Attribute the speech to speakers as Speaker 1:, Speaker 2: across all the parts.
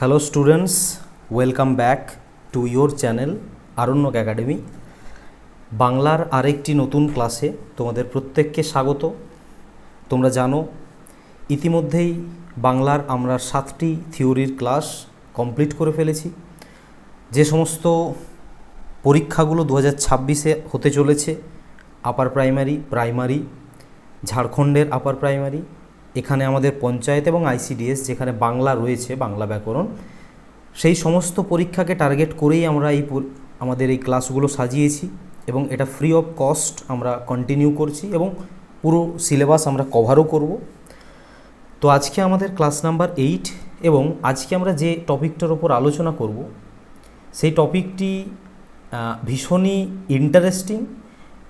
Speaker 1: Hello students, welcome back to your channel Aranyak academy. বাংলার আরেকটি নতুন ক্লাসে তোমাদের প্রত্যেককে স্বাগত। তোমরা জানো ইতিমধ্যেই বাংলার আমরা 7টি থিওরির ক্লাস কমপ্লিট করে ফেলেছি। যে সমস্ত পরীক্ষাগুলো 2026-এ হতে চলেছে, আপার প্রাইমারি, ঝাড়খণ্ডের আপার প্রাইমারি, এখানে আমাদের পঞ্চায়েত এবং আইসিডিএস যেখানে বাংলা রয়েছে, বাংলা ব্যাকরণ, সেই সমস্ত পরীক্ষাকে টার্গেট করেই আমরা আমাদের এই ক্লাসগুলো সাজিয়েছি এবং এটা ফ্রি অফ কস্ট আমরা কন্টিনিউ করছি এবং পুরো সিলেবাস আমরা কভারও করব। তো আজকে আমাদের ক্লাস নাম্বার 8 এবং আজকে আমরা যে টপিকটার ওপর আলোচনা করব সেই টপিকটি ভীষণই ইন্টারেস্টিং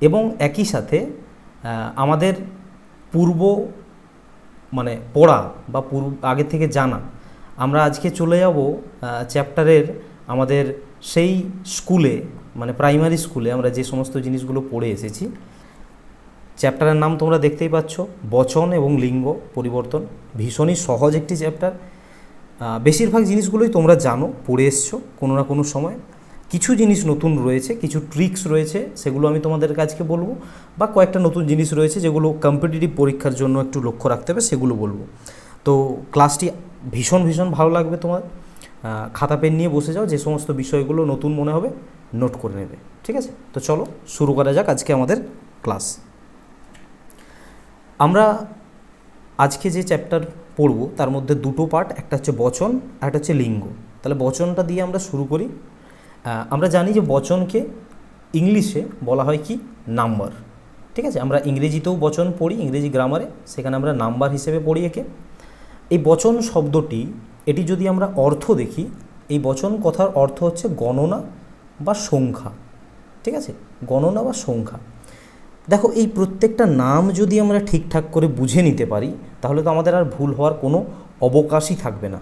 Speaker 1: এবং একই সাথে আমাদের পড়া বা আগে থেকে জানা। আমরা আজকে চলে যাব চ্যাপ্টারের আমাদের সেই স্কুলে, মানে প্রাইমারি স্কুলে আমরা যে সমস্ত জিনিসগুলো পড়ে এসেছি। চ্যাপ্টারের নাম তোমরা দেখতেই পাচ্ছ, বচন এবং লিঙ্গ পরিবর্তন। ভীষণই সহজ একটি চ্যাপ্টার। বেশিরভাগ জিনিসগুলোই তোমরা জানো, পড়ে এসছো কোনো না কোনো সময়। কিছু জিনিস নতুন রয়েছে, কিছু ট্রিক্স রয়েছে, সেগুলো আমি তোমাদের কাছে বলবো, বা কয়েকটা নতুন জিনিস রয়েছে যেগুলো কম্পিটিটিভ পরীক্ষার জন্য একটু লক্ষ্য রাখতে হবে, সেগুলো বলবো। তো ক্লাসটি ভীষণ ভালো লাগবে তোমার। খাতা পেন নিয়ে বসে যাও, যে সমস্ত বিষয়গুলো নতুন মনে হবে নোট করে নেবে, ঠিক আছে? তো চলো শুরু করা যাক আজকে আমাদের ক্লাস। আমরা আজকে যে চ্যাপ্টার পড়বো তার মধ্যে দুটো পার্ট, একটা হচ্ছে বচন আর একটা হচ্ছে লিঙ্গ। তাহলে বচনটা দিয়ে আমরা শুরু করি। আমরা জানি যে বচনকে ইংলিশে বলা হয় কি, নাম্বার, ঠিক আছে? আমরা ইংরেজিতেও বচন পড়ি, ইংরেজি গ্রামারে, সেখানে আমরা নাম্বার হিসেবে পড়ি একে। এই বচন শব্দটি, এটি যদি আমরা অর্থ দেখি, এই বচন কথার অর্থ হচ্ছে গণনা বা সংখ্যা, ঠিক আছে? গণনা বা সংখ্যা। দেখো, এই প্রত্যেকটা নাম যদি আমরা ঠিকঠাক করে বুঝে নিতে পারি তাহলে তো আমাদের আর ভুল হওয়ার কোনো অবকাশই থাকবে না।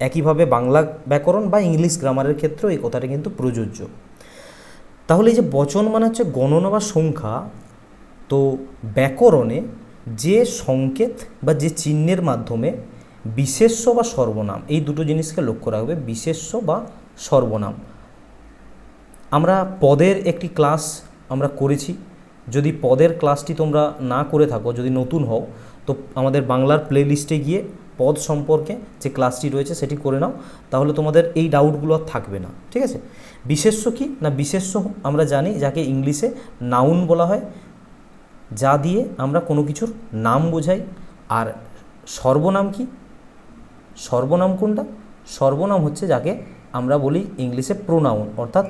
Speaker 1: একইভাবে বাংলা ব্যাকরণ বা ইংলিশ গ্রামারের ক্ষেত্রেও এই কথাটা কিন্তু প্রযোজ্য। তাহলে এই যে বচন মানে হচ্ছে গণনা বা সংখ্যা, তো ব্যাকরণে যে সংকেত বা যে চিহ্নের মাধ্যমে বিশেষ্য বা সর্বনাম, এই দুটো জিনিসকে লক্ষ্য রাখবে, বিশেষ্য বা সর্বনাম। আমরা পদের একটি ক্লাস আমরা করেছি। যদি পদের ক্লাসটি তোমরা না করে থাকো, যদি নতুন হও, তো আমাদের বাংলার প্লেলিস্টে গিয়ে পদ সম্পর্কে যে ক্লাসটি রয়েছে সেটি করে নাও, তাহলে তোমাদের এই ডাউটগুলো আর থাকবে না, ঠিক আছে? বিশেষ্য কি না, বিশেষ্য আমরা জানি যাকে ইংলিশে নাউন বলা হয়, যা দিয়ে আমরা কোনো কিছুর নাম বোঝাই। আর সর্বনাম কি? সর্বনাম কোনটা? সর্বনাম হচ্ছে যাকে আমরা বলি ইংলিশে প্রোনাউন, অর্থাৎ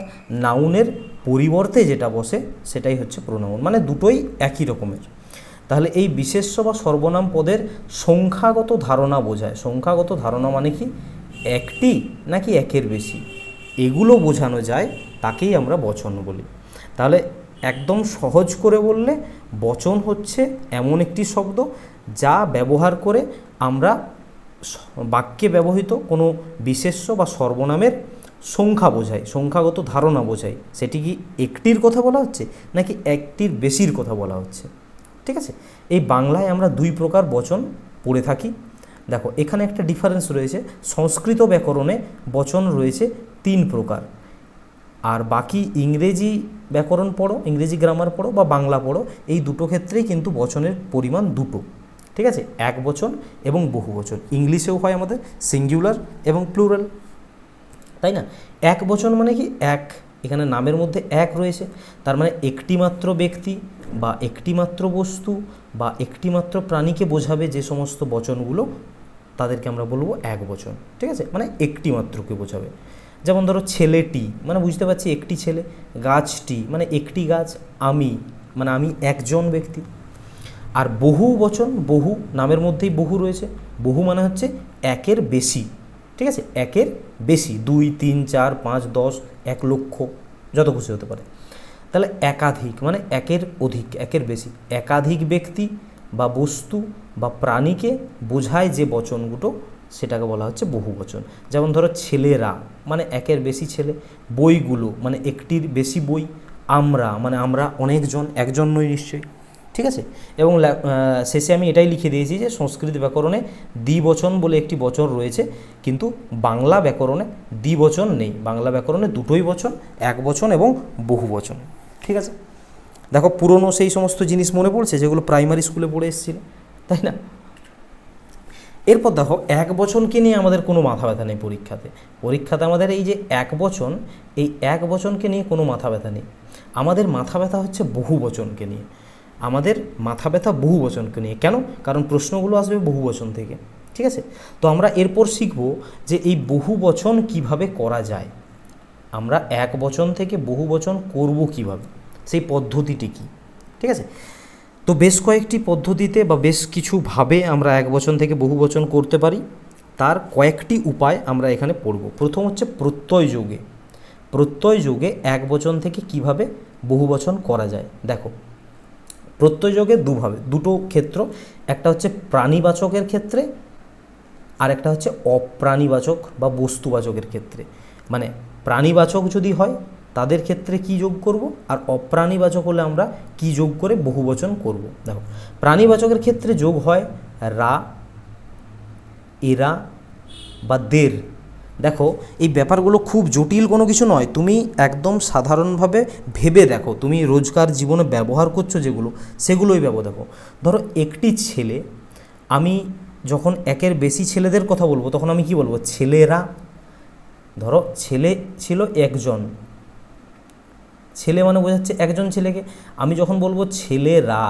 Speaker 1: নাউনের পরিবর্তে যেটা বসে সেটাই হচ্ছে প্রোনাউন, মানে দুটোই একই রকমের। তাহলে এই বিশেষ্য বা সর্বনাম পদের সংখ্যাগত ধারণা বোঝায়। সংখ্যাগত ধারণা মানে কি, একটি নাকি একের বেশি, এগুলো বোঝানো যায়, তাকেই আমরা বচন বলি। তাহলে একদম সহজ করে বললে বচন হচ্ছে এমন একটি শব্দ যা ব্যবহার করে আমরা বাক্যে ব্যবহৃত কোনো বিশেষ্য বা সর্বনামের সংখ্যা বোঝাই, সংখ্যাগত ধারণা বোঝাই। সেটি কি একটির কথা বলা হচ্ছে নাকি একটির বেশির কথা বলা হচ্ছে, ঠিক আছে? এই বাংলায় আমরা দুই প্রকার বচন পড়ে থাকি। দেখো, এখানে একটা ডিফারেন্স রয়েছে। সংস্কৃত ব্যাকরণে বচন রয়েছে 3 প্রকার, আর বাকি ইংরেজি ব্যাকরণ পড়ো, ইংরেজি গ্রামার পড়ো বা বাংলা পড়ো, এই দুটো ক্ষেত্রেই কিন্তু বচনের পরিমাণ দুটো, ঠিক আছে? এক বচন এবং বহু বচন। ইংলিশেও হয় আমাদের সিঙ্গুলার এবং প্লুরাল, তাই না? এক বচন মানে কি, এক, এখানে নামের মধ্যে এক রয়েছে, তার মানে একটিমাত্র ব্যক্তি বা একটিমাত্র বস্তু বা একটিমাত্র প্রাণীকে বোঝাবে। যে সমস্ত বচনগুলো, তাদেরকে আমরা বলবো এক বচন, ঠিক আছে? মানে একটিমাত্রকে বোঝাবে। যেমন ধরো ছেলেটি, মানে বুঝতে পারছি একটি ছেলে। গাছটি মানে একটি গাছ। আমি মানে আমি একজন ব্যক্তি। আর বহু বচন, বহু, নামের মধ্যেই বহু রয়েছে। বহু মানে হচ্ছে একের বেশি, ঠিক আছে? একের বেশি, 2, 3, 4, 5, 10, 1 লক্ষ, যত খুশি হতে পারে। তাহলে একাধিক মানে একের অধিক, একের বেশি। একাধিক ব্যক্তি বা বস্তু বা প্রাণীকে বোঝায় যে বচনগুলো, সেটাকে বলা হচ্ছে বহু বচন। যেমন ধরো ছেলেরা মানে একের বেশি ছেলে। বইগুলো মানে একটির বেশি বই। আমরা মানে আমরা অনেকজন, একজন নয় নিশ্চয়ই। ঠিক আছে। এবং শেষে আমি এটাই লিখে দিয়েছি যে সংস্কৃত ব্যাকরণে দ্বিবচন বলে একটি বচন রয়েছে, কিন্তু বাংলা ব্যাকরণে দ্বিবচন নেই। বাংলা ব্যাকরণে দুটোই বচন, এক বচন এবং বহু বচন। ঠিক আছে, দেখো পুরনো সেই সমস্ত জিনিস মনে পড়ছে যেগুলো প্রাইমারি স্কুলে পড়ে এসেছিল, তাই না? এরপর দেখো এক বচনকে নিয়ে আমাদের কোনো মাথা ব্যথা নেই পরীক্ষাতে আমাদের এই যে এক বচন, এই এক বচনকে নিয়ে কোনো মাথা ব্যথা নেই। আমাদের মাথা ব্যথা হচ্ছে বহু বচনকে নিয়ে, আমাদের মাথা ব্যথা বহু বচনকে নিয়ে। কেন? কারণ প্রশ্নগুলো আসবে বহু বচন থেকে। ঠিক আছে, তো আমরা এরপর শিখব যে এই বহু বচন কিভাবে করা যায়, আমরা এক বচন থেকে বহু বচন করব কিভাবে, সেই পদ্ধতিটি কী। ঠিক আছে, তো বেশ কয়েকটি পদ্ধতিতে বা বেশ কিছুভাবে আমরা এক বচন থেকে বহু বচন করতে পারি, তার কয়েকটি উপায় আমরা এখানে পড়ব। প্রথম হচ্ছে প্রত্যয় যোগে। প্রত্যয় যোগে এক বচন থেকে কিভাবে বহু বচন করা যায়। দেখো প্রত্যয় যোগে দুটো ক্ষেত্র, একটা হচ্ছে প্রাণীবাচকের ক্ষেত্রে আর একটা হচ্ছে অপ্রাণীবাচক বা বস্তুবাচকের ক্ষেত্রে। মানে প্রাণীবাচক যদি হয় তাদের ক্ষেত্রে কি যোগ করব, আর অপ্রাণীবাচক হলে আমরা কি যোগ করে বহুবচন করব। দেখো প্রাণীবাচকের ক্ষেত্রে যোগ হয় রা, এরা বা দের। দেখো এই ব্যাপারগুলো খুব জটিল কোনো কিছু নয়, তুমি একদম সাধারণভাবে ভেবে দেখো, তুমি রোজকার জীবনে ব্যবহার করছো যেগুলো, সেগুলোই দেখো। ধরো একটি ছেলে, আমি যখন একের বেশি ছেলেদের কথা বলবো তখন আমি কি বলবো, ছেলেরা। ধরো ছেলে ছিল একজন, ছেলে মানে বোঝাচ্ছে একজন ছেলেকে। আমি যখন বলবো ছেলেরা,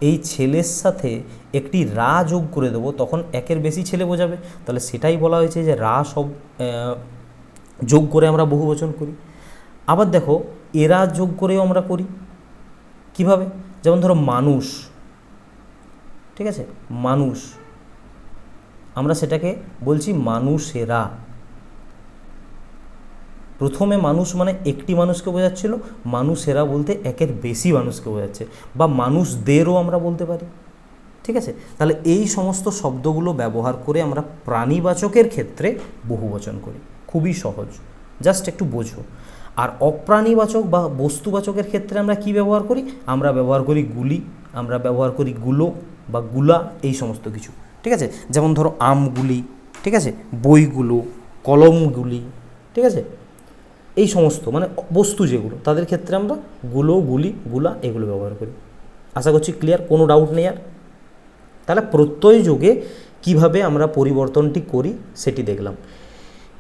Speaker 1: এই ছেলের সাথে একটি রা যোগ করে দেবো, তখন একের বেশি ছেলে বোঝাবে। তাহলে সেটাই বলা হয়েছে যে রা সব যোগ করে আমরা বহুবচন করি। আবার দেখো এরা যোগ করেও আমরা করি। কিভাবে? যেমন ধরো মানুষ, ঠিক আছে, মানুষ, আমরা সেটাকে বলছি মানুষেরা। প্রথমে মানুষ মানে একটি মানুষকে বোঝাচ্ছিল, মানুষেরা বলতে একের বেশি মানুষকে বোঝাচ্ছে, বা মানুষদেরও আমরা বলতে পারি। ঠিক আছে, তাহলে এই সমস্ত শব্দগুলো ব্যবহার করে আমরা প্রাণীবাচকের ক্ষেত্রে বহুবচন করি। খুবই সহজ, জাস্ট একটু বোঝো। আর অপ্রাণীবাচক বা বস্তুবাচকের ক্ষেত্রে আমরা কি ব্যবহার করি, আমরা ব্যবহার করি গুলি, আমরা ব্যবহার করি গুলো বা গুলা, এই সমস্ত কিছু। ঠিক আছে, যেমন ধরো আমগুলি, ঠিক আছে, বইগুলো, কলমগুলি, ঠিক আছে, এই সমস্ত মানে বস্তু যেগুলো, তাদের ক্ষেত্রে আমরা গুলো, গুলি, গুলা এগুলো ব্যবহার করি। আশা করছি ক্লিয়ার, কোনো ডাউট নেই আর। তাহলে প্রত্যয় যোগে কিভাবে আমরা পরিবর্তনটি করি সেটি দেখলাম।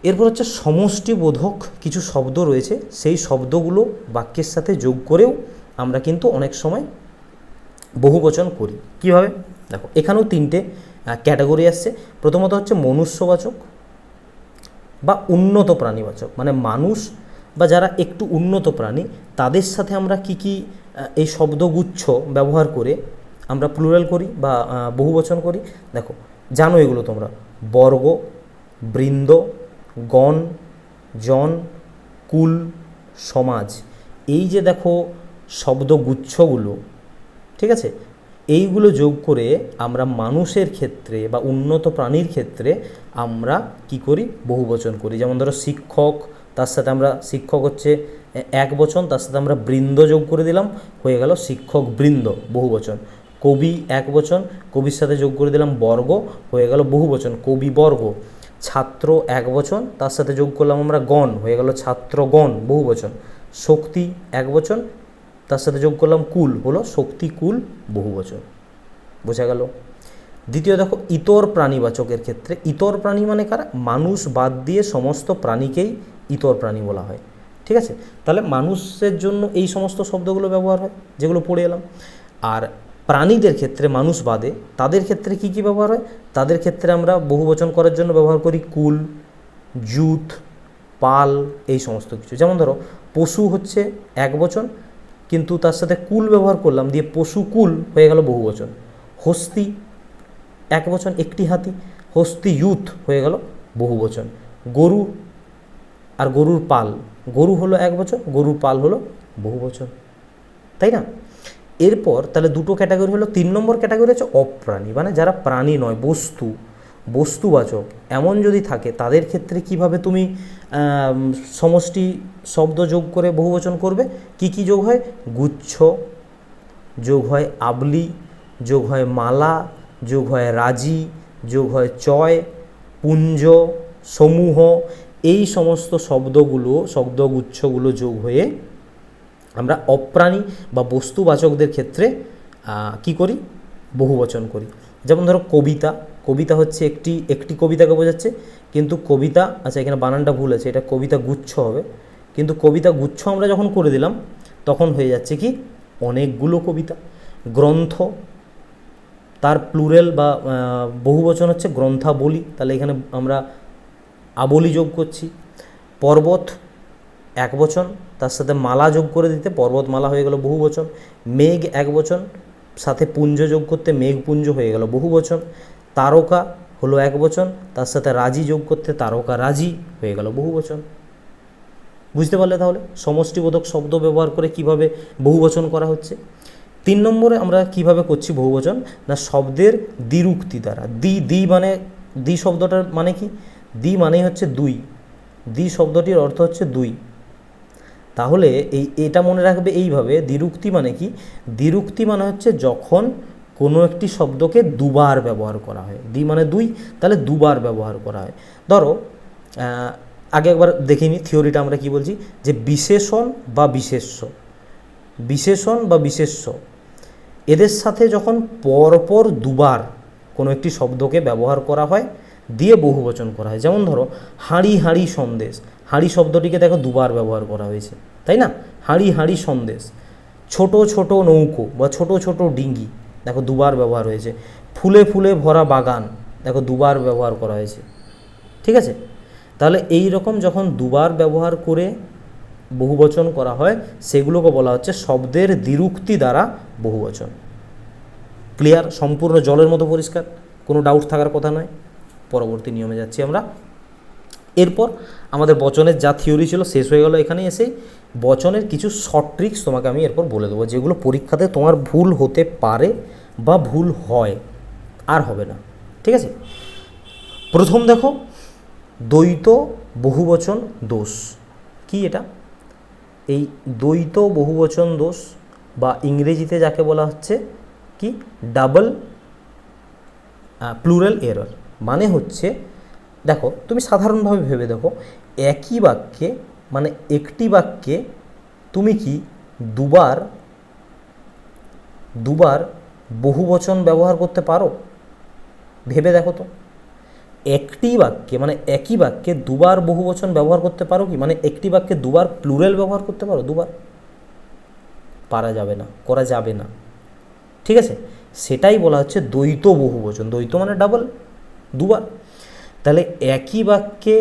Speaker 1: এরপর হচ্ছে সমষ্টিবোধক কিছু শব্দ রয়েছে, সেই শব্দগুলো বাক্যের সাথে যোগ করেও আমরা কিন্তু অনেক সময় বহুবচন করি। কিভাবে? দেখো এখানেও তিনটে ক্যাটাগরি আসছে। প্রথমত হচ্ছে মনুষ্যবাচক বা উন্নত প্রাণীবাচক, মানে মানুষ বা যারা একটু উন্নত প্রাণী, তাদের সাথে আমরা কি এই শব্দগুচ্ছ ব্যবহার করে আমরা প্লুরাল করি বা বহুবচন করি। দেখো জানো এগুলো তোমরা, বর্গ, বৃন্দ, গণ, জন, কুল, সমাজ। এই যে দেখো শব্দগুচ্ছগুলো, ঠিক আছে, এইগুলো যোগ করে আমরা মানুষের ক্ষেত্রে বা উন্নত প্রাণীর ক্ষেত্রে আমরা কি করি, বহুবচন করি। যেমন ধরো শিক্ষক, তার সাথে আমরা শিক্ষক হচ্ছে এক বচন, তার সাথে আমরা বৃন্দ যোগ করে দিলাম, হয়ে গেল শিক্ষক বৃন্দ, বহুবচন। কবি এক বচন, কবির সাথে যোগ করে দিলাম বর্গ, হয়ে গেল বহুবচন, কবি বর্গ। ছাত্র এক বচন, তার সাথে যোগ করলাম আমরা গণ, হয়ে গেল ছাত্রগণ, বহুবচন। শক্তি এক বচন, তার সাথে যোগ করলাম কুল, হলো শক্তিকুল, বহুবচন। বোঝা গেল? দ্বিতীয় দেখো ইতর প্রাণীবাচকের ক্ষেত্রে, ইতর প্রাণী মানে কারা, মানুষ বাদ দিয়ে সমস্ত প্রাণীকেই ইতর প্রাণী বলা হয়। ঠিক আছে, তাহলে মানুষের জন্য এই সমস্ত শব্দগুলো ব্যবহার হয় যেগুলো পড়ে এলাম। আর প্রাণীদের ক্ষেত্রে, মানুষ বাদে, তাদের ক্ষেত্রে কি ব্যবহার হয়, তাদের ক্ষেত্রে আমরা বহুবচন করার জন্য ব্যবহার করি কুল, জুথ, পাল, এই সমস্ত কিছু। যেমন ধরো পশু হচ্ছে এক বচন, কিন্তু তার সাথে কুল ব্যবহার করলাম, দিয়ে পশুকুল হয়ে গেল বহুবচন। হস্তি এক বচন, একটি হাতি, হস্তি ইউথ হয়ে গেল বহুবচন। গরু আর গরুর পাল, গরু হলো এক বচন, গরুর পাল হলো বহুবচন, তাই না? এরপর তাহলে দুটো ক্যাটাগরি হলো। 3 নম্বর ক্যাটাগরি হচ্ছে অপ্রাণী, মানে যারা প্রাণী নয়, বস্তু, বস্তুবাচক এমন যদি থাকে, তাদের ক্ষেত্রে কিভাবে তুমি সমষ্টি শব্দ যোগ করে বহুবচন করবে। কি যোগ হয়, গুচ্ছ, যোগ হয় আবলি, যোগ হয় মালা, যোগ হয় রাজি, যোগ হয় চয়, পুঞ্জ, সমূহ, এই সমস্ত শব্দগুচ্ছগুলো যোগ হয়ে আমরা অপ্রাণী বা বস্তুবাচকদের ক্ষেত্রে কি করি, বহুবচন করি। যেমন ধরো কবিতা, কবিতা হচ্ছে একটি কবিতাকে বোঝাচ্ছে, কিন্তু কবিতা, আচ্ছা এখানে বানানটা ভুল আছে, এটা কবিতা গুচ্ছ হবে, কিন্তু কবিতা গুচ্ছ আমরা যখন করে দিলাম তখন হয়ে যাচ্ছে কি অনেকগুলো কবিতা। গ্রন্থ, তার প্লুরাল বা বহুবচন হচ্ছে গ্রন্থাবলী, তাহলে এখানে আমরা আবলি যোগ করছি। পর্বত একবচন, তার সাথে মালা যোগ করে দিতে পর্বতমালা হয়ে গেল বহুবচন। মেঘ একবচন, সাথে পুঞ্জ যোগ করতে মেঘপুঞ্জ হয়ে গেল বহুবচন। তারকা হলো একবচন, তার সাথে রাজি যোগ করতে তারকা রাজি হয়ে গেল বহুবচন। বুঝতে পারলে তাহলে সমষ্টিবোধক শব্দ ব্যবহার করে কিভাবে বহুবচন করা হচ্ছে। 3 নম্বরে আমরা কিভাবে করছি বহুবচন, না শব্দের দ্বিরুক্তি দ্বারা। দ্বি শব্দটার মানে কি, দ্বি মানেই হচ্ছে দুই, দ্বি শব্দটির অর্থ হচ্ছে দুই। তাহলে এটা মনে রাখবে এইভাবে, দ্বিরুক্তি মানে কি, দ্বিরুক্তি মানে হচ্ছে যখন কোনো একটি শব্দকে দুবার ব্যবহার করা হয়। দ্বি মানে দুই, তাহলে দুবার ব্যবহার করা হয়। ধরো আগে একবার দেখে নিই থিওরিটা, আমরা কি বলছি, যে বিশেষণ বা বিশেষ্য, বিশেষণ বা বিশেষ্য এদের সাথে যখন পরপর দুবার কোনো একটি শব্দকে ব্যবহার করা হয় দিয়ে বহুবচন করা হয়। যেমন ধরো হাঁড়ি হাঁড়ি সন্দেশ, হাঁড়ি শব্দটিকে দেখো দুবার ব্যবহার করা হয়েছে, তাই না, হাঁড়ি হাঁড়ি সন্দেশ। ছোট ছোট নৌকো বা ছোট ছোট ডিঙ্গি দেখো দুবার ব্যবহার হয়েছে। ফুলে ফুলে ভরা বাগান দেখো দুবার ব্যবহার করা হয়েছে, ঠিক আছে। তাহলে এই রকম যখন দুবার ব্যবহার করে বহুবচন করা হয় সেগুলোকে বলা হচ্ছে শব্দের দ্বিরুক্তি দ্বারা বহুবচন। ক্লিয়ার, সম্পূর্ণ জলের মতো পরিষ্কার, কোনো ডাউট থাকার কথা নয়। পরবর্তী নিয়মে যাচ্ছি আমরা। এরপর আমাদের বচনের যা থিওরি ছিল শেষ হয়ে গেল। এখানে এসে বচনের কিছু শর্ট ট্রিক্স তোমাকে আমি এরপর বলে দেবো, যেগুলো পরীক্ষাতে তোমার ভুল হতে পারে বা ভুল হয়, আর হবে না, ঠিক আছে। প্রথম দেখো দ্বৈত বহুবচন দোষ কি, এটা এই দ্বৈত বহুবচন দোষ বা ইংরেজিতে যাকে বলা হচ্ছে কি ডাবল প্লুরাল এরর। মানে হচ্ছে দেখো তুমি সাধারণভাবে ভেবে দেখো, একই বাক্যে মানে একটি বাক্যে তুমি কি দুবার বহুবচন ব্যবহার করতে পারো? ভেবে দেখো তো, একটি বাক্যে মানে একই বাক্যে দুবার বহুবচন ব্যবহার করতে পারো কি, মানে একটি বাক্যে দুবার প্লুরাল ব্যবহার করতে পারো? দুবার পারা যাবে না, করা যাবে না, ঠিক আছে। সেটাই বলা হচ্ছে দ্বৈত বহুবচন। দ্বৈত মানে ডাবল, দুবার। তাহলে একই বাক্যে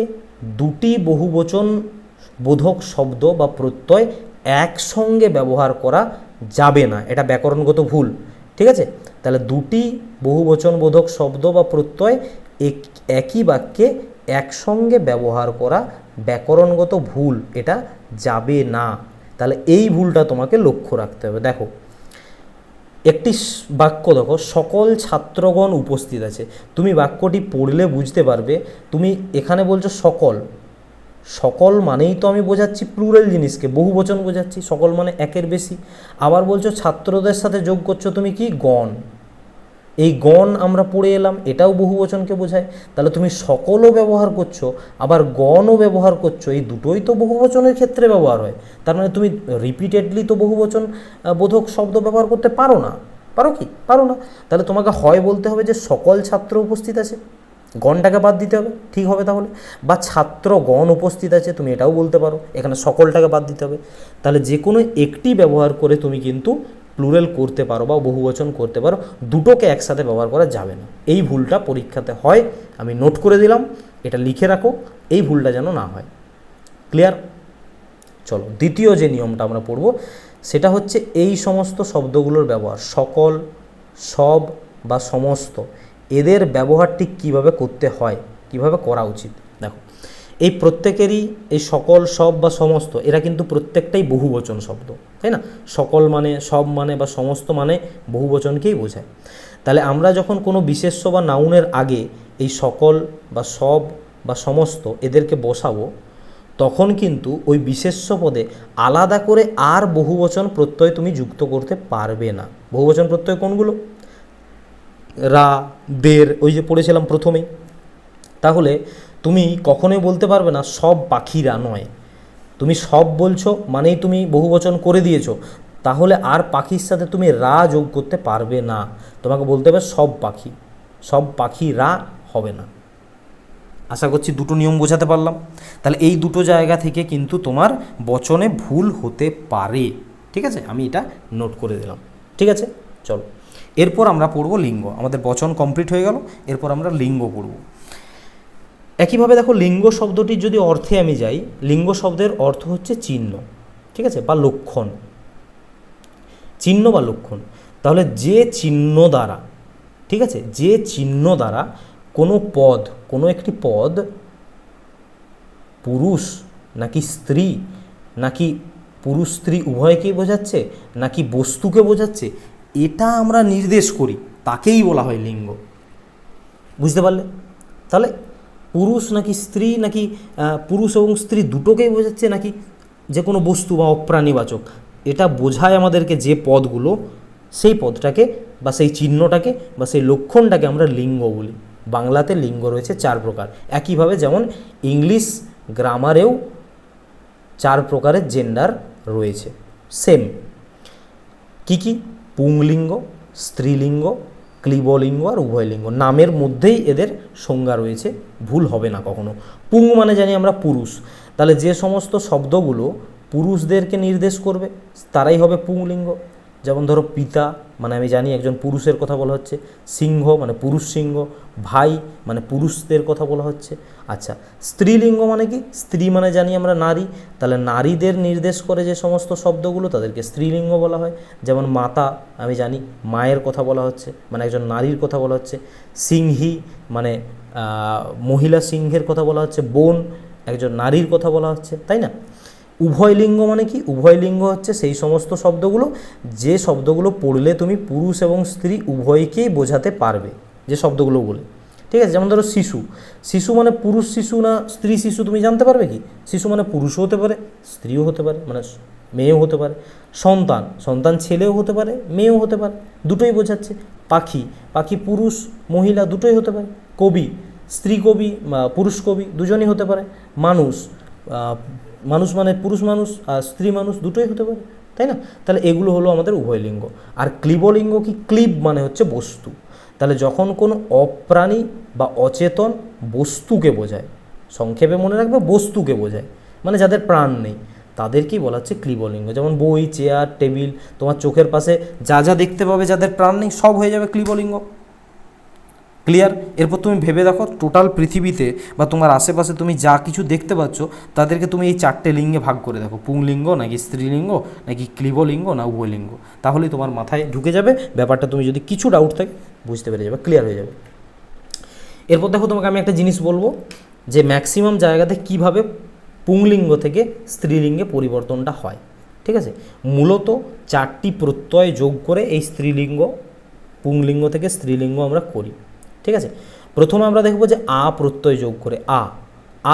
Speaker 1: দুটি বহুবচন বোধক শব্দ বা প্রত্যয় একসঙ্গে ব্যবহার করা যাবে না, এটা ব্যাকরণগত ভুল, ঠিক আছে। তাহলে দুটি বহুবচন বোধক শব্দ বা প্রত্যয় একই বাক্যে একসঙ্গে ব্যবহার করা ব্যাকরণগত ভুল, এটা যাবে না। তাহলে এই ভুলটা তোমাকে লক্ষ্য রাখতে হবে। দেখো একটি বাক্য দেখো, সকল ছাত্রগণ উপস্থিত আছে, তুমি বাক্যটি পড়লে বুঝতে পারবে। তুমি এখানে বলছো সকল, সকল মানেই তো আমি বোঝাচ্ছি প্লুরাল জিনিসকে, বহুবচন বোঝাচ্ছি, সকল মানে একের বেশি। আবার বলছো ছাত্রদের সাথে যোগ করছো তুমি কি গণ, এই গণ আমরা পড়ে এলাম, এটাও বহুবচনকে বোঝায়। তাহলে তুমি সকলও ব্যবহার করছো আবার গণও ব্যবহার করছো, এই দুটোই তো বহুবচনের ক্ষেত্রে ব্যবহার হয়। তার মানে তুমি রিপিটেডলি তো বহুবচন বোধক শব্দ ব্যবহার করতে পারো না, পারো কি? পারো না। তাহলে তোমাকে হয় বলতে হবে যে সকল ছাত্র উপস্থিত আছে, গণটাকে বাদ দিতে হবে, ঠিক হবে তাহলে। বা ছাত্রগণ উপস্থিত আছে, তুমি এটাও বলতে পারো, এখানে সকলটাকে বাদ দিতে হবে। তাহলে যে কোনো একটি ব্যবহার করে তুমি কিন্তু প্লুরাল করতে পারো বা বহুবচন করতে পারো, দুটোকে একসাথে ব্যবহার করা যাবে না। এই ভুলটা পরীক্ষাতে হয়, আমি নোট করে দিলাম, এটা লিখে রাখো, এই ভুলটা যেন না হয়। ক্লিয়ার? চলো দ্বিতীয় যে নিয়মটা আমরা পড়ব সেটা হচ্ছে এই সমস্ত শব্দগুলোর ব্যবহার, সকল, সব বা সমস্ত, এদের ব্যবহার ঠিক কীভাবে করতে হয়, কিভাবে করা উচিত। দেখো এই প্রত্যেকেরই এই সকল, সব বা সমস্ত এরা কিন্তু প্রত্যেকটাই বহুবচন শব্দ, তাই না। সকল মানে, সব মানে বা সমস্ত মানে বহুবচনকেই বোঝায়। তাহলে আমরা যখন কোনো বিশেষ্য বা নাউনের আগে এই সকল বা সব বা সমস্ত এদেরকে বসাবো, তখন কিন্তু ওই বিশেষ্য পদে আলাদা করে আর বহুবচন প্রত্যয় তুমি যুক্ত করতে পারবে না। বহুবচন প্রত্যয় কোনগুলো? রা, দের, ওই যে পড়েছিলাম প্রথমেই। তাহলে তুমি কখনোই বলতে পারবে না সব পাখিরা নয়। তুমি সব বলছো মানেই তুমি বহুবচন করে দিয়েছো, তাহলে আর পাখির সাথে তুমি রা যোগ করতে পারবে না। তোমাকে বলতে হবে সব পাখি, সব পাখিরা হবে না। আশা করছি দুটো নিয়ম বোঝাতে পারলাম। তাহলে এই দুটো জায়গা থেকে কিন্তু তোমার বচনে ভুল হতে পারে, ঠিক আছে? আমি এটা নোট করে দিলাম, ঠিক আছে? চলো, এরপর আমরা পড়ব লিঙ্গ। আমাদের বচন কমপ্লিট হয়ে গেল, এরপর আমরা লিঙ্গ পড়ব। একইভাবে দেখো, লিঙ্গ শব্দটির যদি অর্থে আমি যাই, লিঙ্গ শব্দের অর্থ হচ্ছে চিহ্ন, ঠিক আছে, বা লক্ষণ, চিহ্ন বা লক্ষণ। তাহলে যে চিহ্ন দ্বারা, ঠিক আছে, যে চিহ্ন দ্বারা কোনো পদ, কোনো একটি পদ পুরুষ নাকি স্ত্রী, নাকি পুরুষ স্ত্রী উভয়কেই বোঝাচ্ছে, নাকি বস্তুকে বোঝাচ্ছে, এটা আমরা নির্দেশ করি, তাকেই বলা হয় লিঙ্গ। বুঝতে পারলে? তাহলে পুরুষ নাকি স্ত্রী, নাকি পুরুষ এবং স্ত্রী দুটোকেই বোঝাচ্ছে, নাকি যে কোনো বস্তু বা অপ্রাণীবাচক, এটা বোঝায় আমাদেরকে যে পদগুলো, সেই পদটাকে বা সেই চিহ্নটাকে বা সেই লক্ষণটাকে আমরা লিঙ্গ বলি। বাংলাতে লিঙ্গ রয়েছে 4 প্রকার। একইভাবে যেমন ইংলিশ গ্রামারেও 4 প্রকারের জেন্ডার রয়েছে, সেম। কি কি? পুংলিঙ্গ, স্ত্রীলিঙ্গ, ক্লীবলিঙ্গ আর উভয়লিঙ্গ। নামের মধ্যেই এদের সংজ্ঞা রয়েছে, ভুল হবে না কখনো। পুং মানে জানি আমরা পুরুষ, তাহলে যে সমস্ত শব্দগুলো পুরুষদেরকে নির্দেশ করবে তারাই হবে পুংলিঙ্গ। যেমন ধরো পিতা মানে আমি জানি একজন পুরুষের কথা বলা হচ্ছে, সিংহ মানে পুরুষ সিংহ, ভাই মানে পুরুষদের কথা বলা হচ্ছে। আচ্ছা, স্ত্রীলিঙ্গ মানে কি? স্ত্রী মানে জানি আমরা নারী, তাহলে নারীদের নির্দেশ করে যে সমস্ত শব্দগুলো তাদেরকে স্ত্রীলিঙ্গ বলা হয়। যেমন মাতা আমি জানি মায়ের কথা বলা হচ্ছে, মানে একজন নারীর কথা বলা হচ্ছে। সিংহী মানে মহিলা সিংহের কথা বলা হচ্ছে। বোন একজন নারীর কথা বলা হচ্ছে, তাই না? উভয়লিঙ্গ মানে কি? উভয়লিঙ্গ হচ্ছে সেই সমস্ত শব্দগুলো যে শব্দগুলো পড়লে তুমি পুরুষ এবং স্ত্রী উভয়কেই বোঝাতে পারবে, যে শব্দগুলো বলে, ঠিক আছে? যেমন ধরো শিশু, শিশু মানে পুরুষ শিশু না স্ত্রী শিশু তুমি জানতে পারবে কি? শিশু মানে পুরুষও হতে পারে, স্ত্রীও হতে পারে, মানে মেয়েও হতে পারে। সন্তান, সন্তান ছেলেও হতে পারে, মেয়েও হতে পারে, দুটোই বোঝাচ্ছে। পাখি, পাখি পুরুষ মহিলা দুটোই হতে পারে। কবি, স্ত্রী কবি পুরুষ কবি দুজনই হতে পারে। মানুষ, মানুষ মানে পুরুষ মানুষ আর স্ত্রী মানুষ দুটোই হতে পারে, তাই না? তাহলে এগুলো হলো আমাদের উভয়লিঙ্গ। আর ক্লীবলিঙ্গ কি? ক্লীব মানে হচ্ছে বস্তু। তাহলে যখন কোনো অপ্রাণী বা অচেতন বস্তুকে বোঝায়, সংক্ষেপে মনে রাখবে বস্তুকে বোঝায়, মানে যাদের প্রাণ নেই, তাদেরকেই বলা হচ্ছে ক্লীবলিঙ্গ। যেমন বই, চেয়ার, টেবিল, তোমার চোখের পাশে যা যা দেখতে পাবে যাদের প্রাণ নেই সব হয়ে যাবে ক্লীবলিঙ্গ। ক্লিয়ার? এরপর তুমি ভেবে দেখো, টোটাল পৃথিবীতে বা তোমার আশেপাশে তুমি যা কিছু দেখতে পাচ্ছ তাদেরকে তুমি এই 4টে লিঙ্গে ভাগ করে দেখো, পুংলিঙ্গ নাকি স্ত্রীলিঙ্গ নাকি ক্লীবলিঙ্গ না উভয়লিঙ্গ, তাহলেই তোমার মাথায় ঢুকে যাবে ব্যাপারটা। তুমি যদি কিছু ডাউট থাকে বুঝতে পেরে যাবে, ক্লিয়ার হয়ে যাবে। এরপর দেখো, তোমাকে আমি একটা জিনিস বলবো যে ম্যাক্সিমাম জায়গাতে কিভাবে পুংলিঙ্গ থেকে স্ত্রীলিঙ্গে পরিবর্তনটা হয়, ঠিক আছে? মূলত 4টি প্রত্যয় যোগ করে এই স্ত্রীলিঙ্গ, পুংলিঙ্গ থেকে স্ত্রীলিঙ্গ আমরা করি, ঠিক আছে? প্রথমে আমরা দেখব যে আ প্রত্যয় যোগ করে,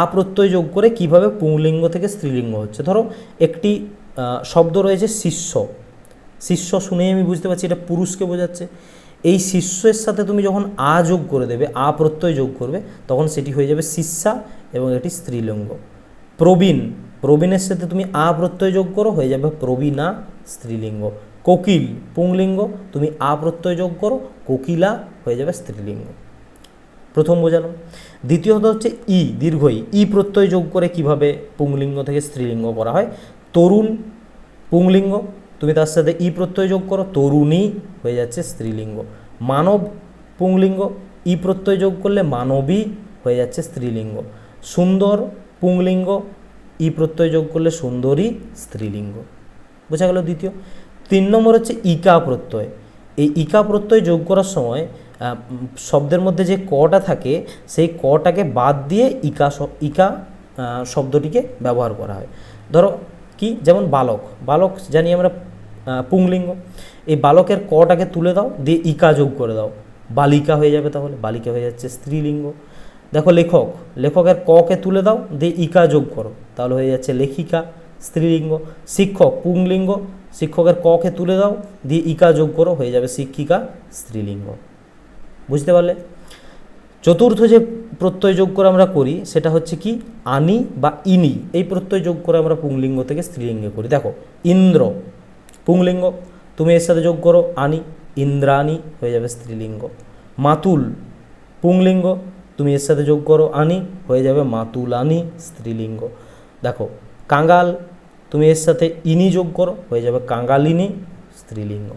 Speaker 1: আ প্রত্যয় যোগ করে কিভাবে পুংলিঙ্গ থেকে স্ত্রীলিঙ্গ হচ্ছে। ধরো একটি শব্দ রয়েছে শিষ্য, শিষ্য শুনেই আমি বুঝতে পারছি এটা পুরুষকে বোঝাচ্ছে। এই শিষ্যের সাথে তুমি যখন আ যোগ করে দেবে, আ প্রত্যয় যোগ করবে, তখন সেটি হয়ে যাবে শিষ্যা এবং এটি স্ত্রীলিঙ্গ। প্রবীণ, প্রবীণের সাথে তুমি আ প্রত্যয় যোগ করো, হয়ে যাবে প্রবীণা স্ত্রীলিঙ্গ। কোকিল পুংলিঙ্গ, তুমি আ প্রত্যয় যোগ করো, কোকিলা হয়ে যাবে স্ত্রীলিঙ্গ। প্রথম বোঝালাম। দ্বিতীয়ত হচ্ছে ই, দীর্ঘ ই প্রত্যয় যোগ করে কিভাবে পুংলিঙ্গ থেকে স্ত্রীলিঙ্গ করা হয়। তরুণ পুংলিঙ্গ, তুমি তার সাথে ই প্রত্যয় যোগ করো, তরুণী হয়ে যাচ্ছে স্ত্রীলিঙ্গ। মানব পুংলিঙ্গ, ই প্রত্যয় যোগ করলে মানবী হয়ে যাচ্ছে স্ত্রীলিঙ্গ। সুন্দর পুংলিঙ্গ, ই প্রত্যয় যোগ করলে সুন্দরী স্ত্রীলিঙ্গ। বোঝা গেল দ্বিতীয়। 3 নম্বর হচ্ছে ইকা প্রত্যয়। এই ইকা প্রত্যয় যোগ করার সময় শব্দের মধ্যে যে কটা থাকে সেই কটাকে বাদ দিয়ে ইকা শব্দটিকে ব্যবহার করা হয়। ধরো কি, যেমন বালক, বালক জানি আমরা পুংলিঙ্গ, এই বালকের কটাকে তুলে দাও, দিয়ে ইকা যোগ করে দাও, বালিকা হয়ে যাবে, তাহলে বালিকা হয়ে যাচ্ছে স্ত্রীলিঙ্গ। দেখো লেখক, লেখকের ককে তুলে দাও, দিয়ে ইকা যোগ করো, তাহলে হয়ে যাচ্ছে লেখিকা, স্ত্রীলিঙ্গ। শিক্ষক পুংলিঙ্গ, শিক্ষকের ককে তুলে দাও, দিয়ে ইকা যোগ করো, হয়ে যাবে শিক্ষিকা স্ত্রীলিঙ্গ। বুঝতে পারলে? চতুর্থ যে প্রত্যয় যোগ করে আমরা করি সেটা হচ্ছে কি আনি বা ইনি, এই প্রত্যয় যোগ করে আমরা পুংলিঙ্গ থেকে স্ত্রীলিঙ্গে করি। দেখো ইন্দ্র পুংলিঙ্গ, তুমি এর সাথে যোগ করো আনি, ইন্দ্রাণী হয়ে যাবে স্ত্রীলিঙ্গ। মাতুল পুংলিঙ্গ, তুমি এর সাথে যোগ করো আনি, হয়ে যাবে মাতুলানি স্ত্রীলিঙ্গ। দেখো কাঙ্গাল, তুমি এর সাথে ইনি যোগ করো, হয়ে যাবে কাঙ্গালিনী স্ত্রীলিঙ্গ।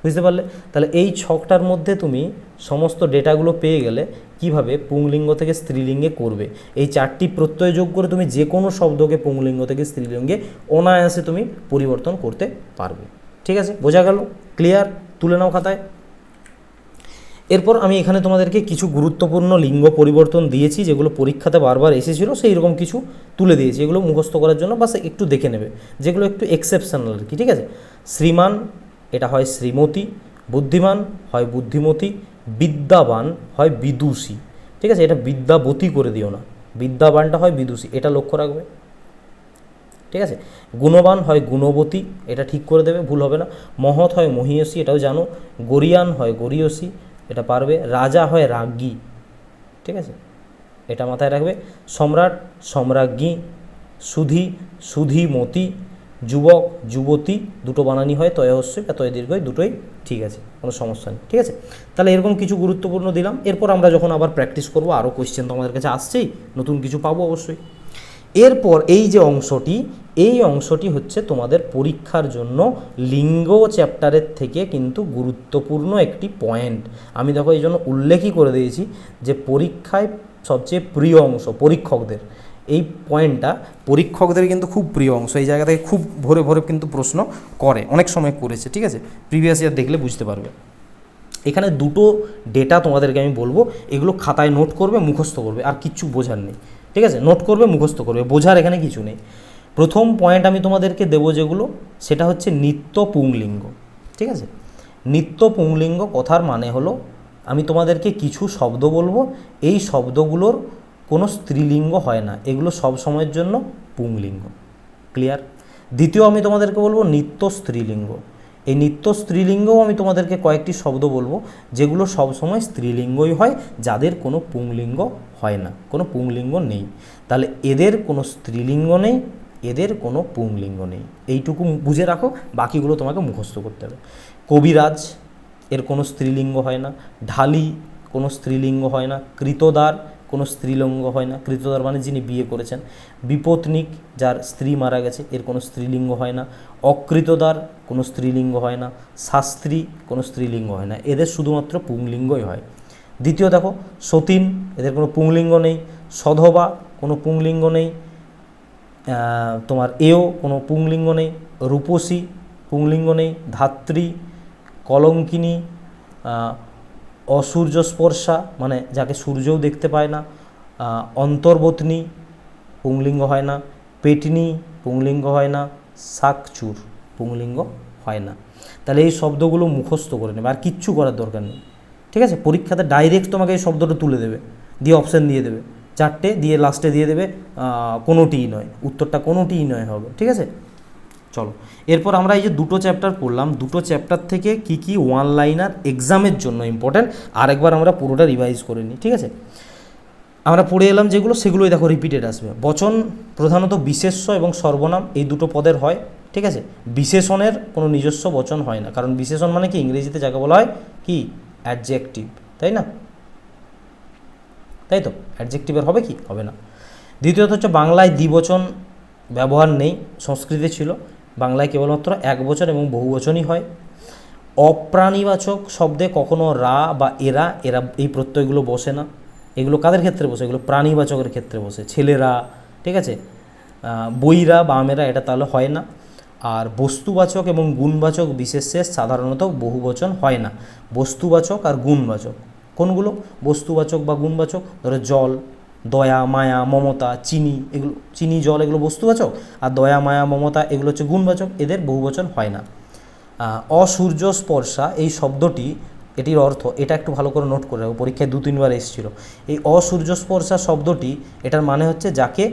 Speaker 1: বুঝতে পারলে? তাহলে এই ছকটার মধ্যে তুমি সমস্ত ডেটাগুলো পেয়ে গেলে কিভাবে পুংলিঙ্গ থেকে স্ত্রীলিঙ্গে করবে। এই চারটি প্রত্যয় যোগ করে তুমি যে কোনো শব্দকে পুংলিঙ্গ থেকে স্ত্রীলিঙ্গে অনায়াসে তুমি পরিবর্তন করতে পারবে। ঠিক আছে, বোঝা গেল? ক্লিয়ার? তুলে নাও খাতায়। এরপর আমি এখানে তোমাদেরকে কিছু গুরুত্বপূর্ণ লিঙ্গ পরিবর্তন দিয়েছি, যেগুলো পরীক্ষাতে বারবার এসেছিলো, সেই রকম কিছু তুলে দিয়েছি। এগুলো মুখস্থ করার জন্য বাস একটু দেখে নেবে, যেগুলো একটু এক্সেপশনাল আর কি। ঠিক আছে, শ্রীমান এটা হয় শ্রীমতী, বুদ্ধিমান হয় বুদ্ধিমতী, বিদ্যাবান হয় বিদুষী। ঠিক আছে, এটা বিদ্যাবতী করে দিও না, বিদ্যাবানটা হয় বিদুষী, এটা লক্ষ্য রাখবে। ঠিক আছে, গুণবান হয় গুণবতী, এটা ঠিক করে দেবে, ভুল হবে না। মহৎ হয় মহীয়সী, এটাও জানো। গরিয়ান হয় গরীয়সী, এটা পারবে। রাজা হয় রাজ্ঞী, ঠিক আছে, এটা মাথায় রাখবে। সম্রাট সম্রাজ্ঞী, সুধী সুধীমতী, যুবক যুবতী, দুটো বানানি হয় তয় হস্যই বা তয় দীর্ঘই, দুটোই ঠিক আছে, কোনো সমস্যা নেই। ঠিক আছে, তাহলে এরকম কিছু গুরুত্বপূর্ণ দিলাম। এরপর আমরা যখন আবার প্র্যাকটিস করব, আরও কোয়েশ্চেন তো আমাদের কাছে আসছেই, নতুন কিছু পাবো অবশ্যই। এরপর এই যে অংশটি, এই অংশটি হচ্ছে তোমাদের পরীক্ষার জন্য লিঙ্গ চ্যাপ্টারের থেকে কিন্তু গুরুত্বপূর্ণ একটি পয়েন্ট। আমি দেখো এই জন্য উল্লেখই করে দিয়েছি যে পরীক্ষায় সবচেয়ে প্রিয় অংশ পরীক্ষকদের, এই পয়েন্টটা পরীক্ষকদের কিন্তু খুব প্রিয় অংশ। এই জায়গা থেকে খুব ভরে ভরে কিন্তু প্রশ্ন করে, অনেক সময় করেছে। ঠিক আছে, প্রিভিয়াস ইয়ার দেখলে বুঝতে পারবে। এখানে দুটো ডেটা তোমাদেরকে আমি বলবো, এগুলো খাতায় নোট করবে, মুখস্থ করবে, আর কিচ্ছু বোঝার নেই। ঠিক আছে, নোট করবে, মুখস্থ করবে, বোঝার এখানে কিছু নেই। প্রথম পয়েন্ট আমি তোমাদেরকে দেবো যেগুলো, সেটা হচ্ছে নিত্য পুংলিঙ্গ। ঠিক আছে, নিত্য পুংলিঙ্গ কথার মানে হলো, আমি তোমাদেরকে কিছু শব্দ বলবো, এই শব্দগুলোর কোনো স্ত্রীলিঙ্গ হয় না, এগুলো সব সময়ের জন্য পুংলিঙ্গ। ক্লিয়ার? দ্বিতীয় আমি তোমাদেরকে বলবো নিত্য স্ত্রীলিঙ্গ। এই নিত্য স্ত্রীলিঙ্গও আমি তোমাদেরকে কয়েকটি শব্দ বলবো, যেগুলো সবসময় স্ত্রীলিঙ্গই হয়, যাদের কোনো পুংলিঙ্গ হয় না, কোনো পুংলিঙ্গ নেই। তাহলে এদের কোনো স্ত্রীলিঙ্গ নেই, এদের কোনো পুংলিঙ্গ নেই, এইটুকু বুঝে রাখো, বাকিগুলো তোমাকে মুখস্থ করতে হবে। কবিরাজ, এর কোনো স্ত্রীলিঙ্গ হয় না। ঢালি, কোনো স্ত্রীলিঙ্গ হয় না। কৃতদার, কোনো স্ত্রীলিঙ্গ হয় না, কৃতদার মানে যিনি বিয়ে করেছেন। বিপত্নিক, যার স্ত্রী মারা গেছে, এর কোনো স্ত্রীলিঙ্গ হয় না। অকৃতদার, কোনো স্ত্রীলিঙ্গ হয় না। শাস্ত্রী, কোনো স্ত্রীলিঙ্গ হয় না, এদের শুধুমাত্র পুংলিঙ্গই হয়। দ্বিতীয় দেখো সতীন, এদের কোনো পুংলিঙ্গ নেই। সধবা, কোনো পুংলিঙ্গ নেই। তোমার এও, কোনো পুংলিঙ্গ নেই। রূপসী, পুংলিঙ্গ নেই। ধাত্রী, কলঙ্কিনী, অসূর্যস্পর্শা মানে যাকে সূর্যও দেখতে পায় না। অন্তর্বতনী, পুংলিঙ্গ হয় না। পেটনি, পুংলিঙ্গ হয় না। শাকচুর, পুংলিঙ্গ হয় না। তাহলে এই শব্দগুলো মুখস্থ করে নেবে, আর কিচ্ছু করার দরকার নেই। ঠিক আছে, পরীক্ষাতে ডাইরেক্ট তোমাকে এই শব্দটা তুলে দেবে, দিয়ে অপশান দিয়ে দেবে চারটে, দিয়ে লাস্টে দিয়ে দেবে কোনোটিই নয়, উত্তরটা কোনোটিই নয় হবে। ঠিক আছে, চলো এরপর আমরা এই যে দুটো চ্যাপ্টার পড়লাম, দুটো চ্যাপ্টার থেকে কি কি ওয়ান লাইনার এক্সামের জন্য ইম্পর্ট্যান্ট আরেকবার আমরা পুরোটা রিভাইজ করে নিই। ঠিক আছে, আমরা পড়ে এলাম যেগুলো, সেগুলোই দেখো রিপিটেড আসবে। বচন প্রধানত বিশেষ্য এবং সর্বনাম এই দুটো পদের হয়। ঠিক আছে, বিশেষণের কোনো নিজস্ব বচন হয় না, কারণ বিশেষণ মানে কি ইংরেজিতে যাকে বলা হয় কি অ্যাডজেক্টিভ, তাই না? তাই তো, অ্যাডজেক্টিভের হবে কি? হবে না। দ্বিতীয়ত হচ্ছে বাংলায় দ্বিবচন ব্যবহার নেই, সংস্কৃতে ছিল। বাংলায় কেবলমাত্র একবচন এবং বহুবচনই হয়। অপ্রাণীবাচক শব্দে কখনো রা বা এরা এই প্রত্যয়গুলো বসে না। এগুলো কাদের ক্ষেত্রে বসে? এগুলো প্রাণীবাচকের ক্ষেত্রে বসে, ছেলেরা। ঠিক আছে, বইরা বা আমেরা এটা তাহলে হয় না। আর বস্তুবাচক এবং গুণবাচক বিশেষে সাধারণত বহুবচন হয় না। বস্তুবাচক আর গুণবাচক কোনগুলো? বস্তুবাচক বা গুণবাচক, ধরো জল, দয়া মায়া মমতা, চিনি, এগুলো চিনি জল এগুলো বস্তুবাচক, আর দয়া মায়া মমতা এগুলো হচ্ছে গুণবাচক, এদের বহুবচন হয় না। অসূর্য স্পর্শা এই শব্দটি, এটির অর্থ, এটা একটু ভালো করে নোট করে রাখো, পরীক্ষায় 2-3 বার এসেছিল। এই অসূর্য স্পর্শা শব্দটি, এটার মানে হচ্ছে যাকে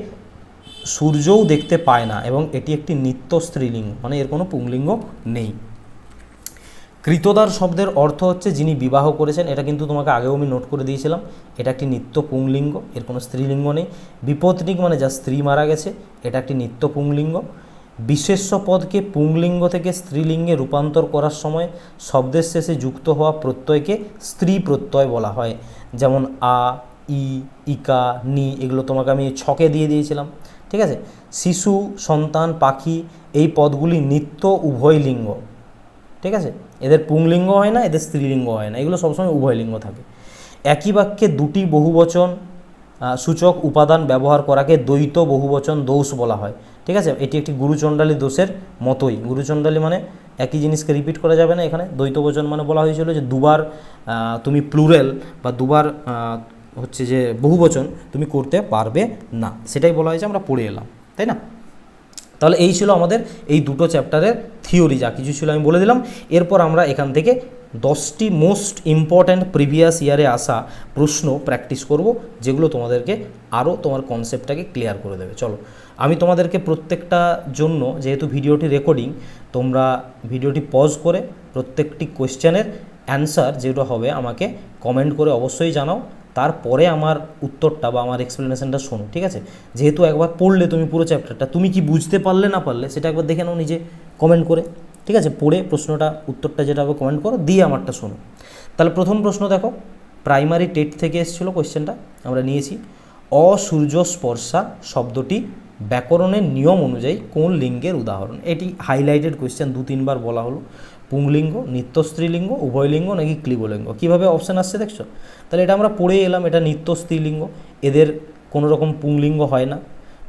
Speaker 1: সূর্যও দেখতে পায় না এবং এটি একটি নিত্য স্ত্রীলিঙ্গ, মানে এর কোনো পুংলিঙ্গ নেই। কৃতদার শব্দের অর্থ হচ্ছে যিনি বিবাহ করেছেন, এটা কিন্তু তোমাকে আগেও আমি নোট করে দিয়েছিলাম, এটা একটি নিত্য পুংলিঙ্গ, এর কোনো স্ত্রীলিঙ্গ নেই। বিপত্নিক মানে যা স্ত্রী মারা গেছে, এটা একটি নিত্য পুংলিঙ্গ। বিশেষ্য পদকে পুংলিঙ্গ থেকে স্ত্রীলিঙ্গে রূপান্তর করার সময় শব্দের শেষে যুক্ত হওয়া প্রত্যয়কে স্ত্রী প্রত্যয় বলা হয়, যেমন আ, ই, ইকা, নি, এগুলো তোমাকে আমি ছকে দিয়ে দিয়েছিলাম, ঠিক আছে। শিশু, সন্তান, পাখি, এই পদগুলি নিত্য উভয় লিঙ্গ, ঠিক আছে, এদের পুংলিঙ্গ হয় না, এদের স্ত্রীলিঙ্গ হয় না, এগুলো সবসময় উভয় লিঙ্গ থাকে। একই বাক্যে দুটি বহুবচন সূচক উপাদান ব্যবহার করাকে দ্বৈত বহুবচন দোষ বলা হয়, ঠিক আছে। এটি একটি গুরুচণ্ডালী দোষের মতোই। গুরুচণ্ডালী মানে একই জিনিসকে রিপিট করা যাবে না, এখানে দ্বৈত বচন মানে বলা হয়েছিল যে দুবার তুমি প্লুরাল বা দুবার হচ্ছে যে বহুবচন তুমি করতে পারবে না, সেটাই বলা হয়েছে, আমরা পড়ে এলাম, তাই না। তাহলে এই ছিল আমাদের এই দুটো চ্যাপ্টারের থিওরি, যা কিছু ছিল আমি বলে দিলাম। এরপর আমরা এখান থেকে 10টি মোস্ট ইম্পর্ট্যান্ট প্রিভিয়াস ইয়ারে আসা প্রশ্ন প্র্যাকটিস করব, যেগুলো তোমাদেরকে আরও তোমার কনসেপ্টটাকে ক্লিয়ার করে দেবে। চলো, আমি তোমাদেরকে প্রত্যেকটা জন্য, যেহেতু ভিডিওটি রেকর্ডিং, তোমরা ভিডিওটি পজ করে প্রত্যেকটি কোয়েশ্চেনের অ্যান্সার যেটা হবে আমাকে কমেন্ট করে অবশ্যই জানাও, তারপরে আমার উত্তরটা বা আমার এক্সপ্লেনেশনটা শোনো, ঠিক আছে। যেহেতু একবার পড়লে তুমি পুরো চ্যাপ্টারটা, তুমি কি বুঝতে পারলে না পারলে সেটা একবার দেখে নাও নিজে কমেন্ট করে, ঠিক আছে। পড়ে প্রশ্নটা, উত্তরটা যেটা হবে কমেন্ট করো, দিয়ে আমারটা শোনো। তাহলে প্রথম প্রশ্ন দেখো, প্রাইমারি টেট থেকে এসেছিলো কোয়েশ্চেনটা, আমরা নিয়েছি। অসূর্য স্পর্শা শব্দটি ব্যাকরণের নিয়ম অনুযায়ী কোন লিঙ্গের উদাহরণ? এটি হাইলাইটেড কোয়েশ্চেন, 2-3 বার বলা হলো। পুংলিঙ্গ, নিত্য স্ত্রীলিঙ্গ, উভয়লিঙ্গ নাকি ক্লীবলিঙ্গ? কীভাবে অপশান আসছে দেখছো? তাহলে এটা আমরা পড়ে এলাম, এটা নিত্য স্ত্রীলিঙ্গ, এদের কোনো রকম পুংলিঙ্গ হয় না,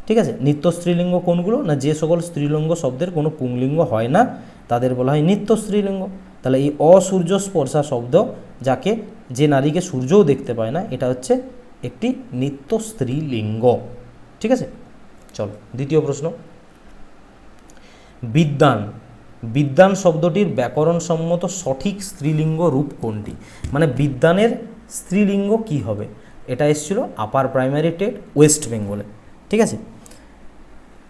Speaker 1: ঠিক আছে। নিত্য স্ত্রীলিঙ্গ কোনগুলো? না, যে সকল স্ত্রীলিঙ্গ শব্দের কোনো পুংলিঙ্গ হয় না তাদের বলা হয় নিত্য স্ত্রীলিঙ্গ। তাহলে এই অসূর্য স্পর্শা শব্দ, যাকে, যে নারীকে সূর্যও দেখতে পায় না, এটা হচ্ছে একটি নিত্য স্ত্রীলিঙ্গ, ঠিক আছে। চলো, দ্বিতীয় প্রশ্ন, বিদ্যান, বিদ্যান শব্দটির ব্যাকরণসম্মত সঠিক স্ত্রীলিঙ্গ রূপ কোনটি? মানে বিদ্যানের স্ত্রীলিঙ্গ কি হবে? এটা এসেছিল আপার প্রাইমারি টেট ওয়েস্ট বেঙ্গলে, ঠিক আছে।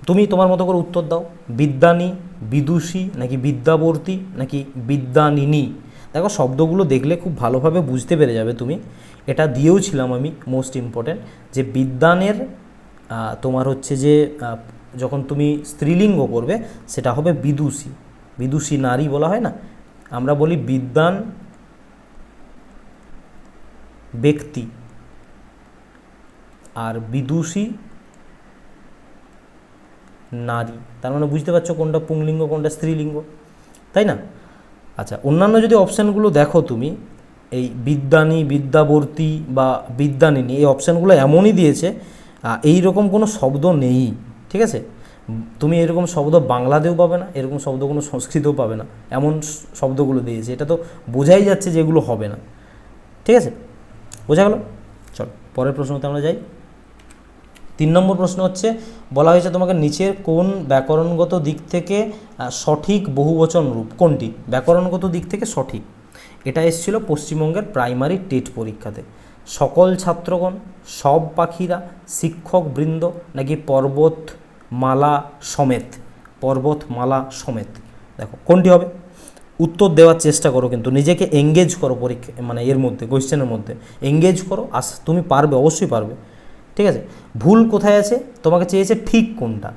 Speaker 1: তুমি তোমার মতো করে উত্তর দাও, বিদ্যানী, বিদুষী নাকি বিদ্যাবর্তী নাকি বিদ্যানিনী? দেখো, শব্দগুলো দেখলে খুব ভালোভাবে বুঝতে পেরে যাবে তুমি। এটা দিয়েও ছিলাম আমি, মোস্ট ইম্পর্ট্যান্ট, যে বিদ্যানের তোমার হচ্ছে যে যখন তুমি স্ত্রীলিঙ্গ করবে সেটা হবে বিদুষী, বিদুষী নারী বলা হয় না, আমরা বলি বিদ্যান ব্যক্তি, আর বিদুষী নারী। তার মানে বুঝতে পারছো কোনটা পুংলিঙ্গ কোনটা স্ত্রীলিঙ্গ, তাই না? আচ্ছা, অন্যান্য যদি অপশানগুলো দেখো তুমি, এই বিদ্যানী, বিদ্যাবর্তী বা বিদ্যানিনী, এই অপশানগুলো এমনই দিয়েছে, এই রকম কোনো শব্দ নেই, ঠিক আছে। তুমি এরকম শব্দ বাংলাতেও পাবে না, এরকম শব্দ কোনো সংস্কৃতেও পাবে না, এমন শব্দগুলো দিয়েছে। এটা তো বোঝাই যাচ্ছে যে এগুলো হবে না, ঠিক আছে, বোঝা গেল। চলো পরের প্রশ্নতে আমরা যাই। 3 নম্বর প্রশ্ন হচ্ছে, বলা হয়েছে তোমাকে নিচের কোন ব্যাকরণগত দিক থেকে সঠিক বহুবচন রূপ কোনটি? ব্যাকরণগত দিক থেকে সঠিক, এটা এসেছিল পশ্চিমবঙ্গের প্রাইমারি টেট পরীক্ষাতে। সকল ছাত্রগণ, সব পাখিরা, শিক্ষকবৃন্দ নাকি পর্বতমালা সমেত? পর্বতমালা সমেত, দেখো কোনটি হবে? উত্তর দেওয়ার চেষ্টা করো, কিন্তু নিজেকে এঙ্গেজ করো পরীক্ষা, মানে এর মধ্যে, কোয়েশ্চেনের মধ্যে এঙ্গেজ করো, তুমি পারবে, অবশ্যই পারবে, ঠিক আছে। ভুল কোথায় আছে? তোমাকে চেয়েছে ঠিক কোনটা।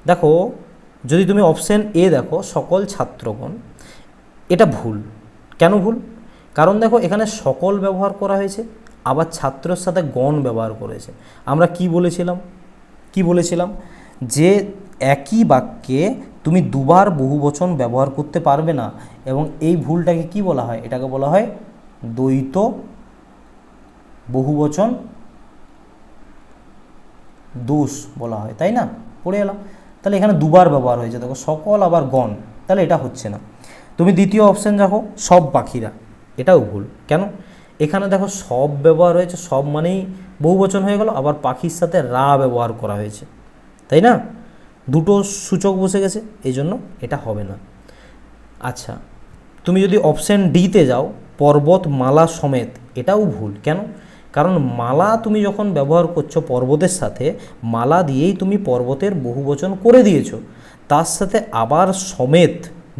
Speaker 1: দেখো, যদি তুমি অপশান এ দেখো, সকল ছাত্রগণ, এটা ভুল। কেন ভুল? কারণ দেখো, এখানে সকল ব্যবহার করা হয়েছে, আবার ছাত্রের সাথে গণ ব্যবহার করেছে। আমরা কি বলেছিলাম যে একই বাক্যে তুমি দুবার বহুবচন ব্যবহার করতে পারবে না, এবং এই ভুলটাকে কি বলা হয়? এটাকে বলা হয় দ্বৈত বহুবচন দোষ বলা হয়, তাই না? পড়ে এলাম। তাহলে এখানে দুবার ব্যবহার হয়েছে, দেখো, সকল আবার গণ, তাহলে এটা হচ্ছে না। তুমি দ্বিতীয় অপশান দেখো, সব পাখিরা, এটাও ভুল। কেন? এখানে দেখো সব ব্যবহার হয়েছে, সব মানেই বহুবচন হয়ে গেল, আবার পাখির সাথে রা ব্যবহার করা হয়েছে, তাই না? দুটো সূচক বসে গেছে, এই জন্য এটা হবে না। আচ্ছা, তুমি যদি অপশান ডিতে যাও, পর্বতমালা সমেত, এটাও ভুল। কেন? কারণ মালা তুমি যখন ব্যবহার করছো পর্বতের সাথে, মালা দিয়েই তুমি পর্বতের বহুবচন করে দিয়েছো, তার সাথে আবার সমেত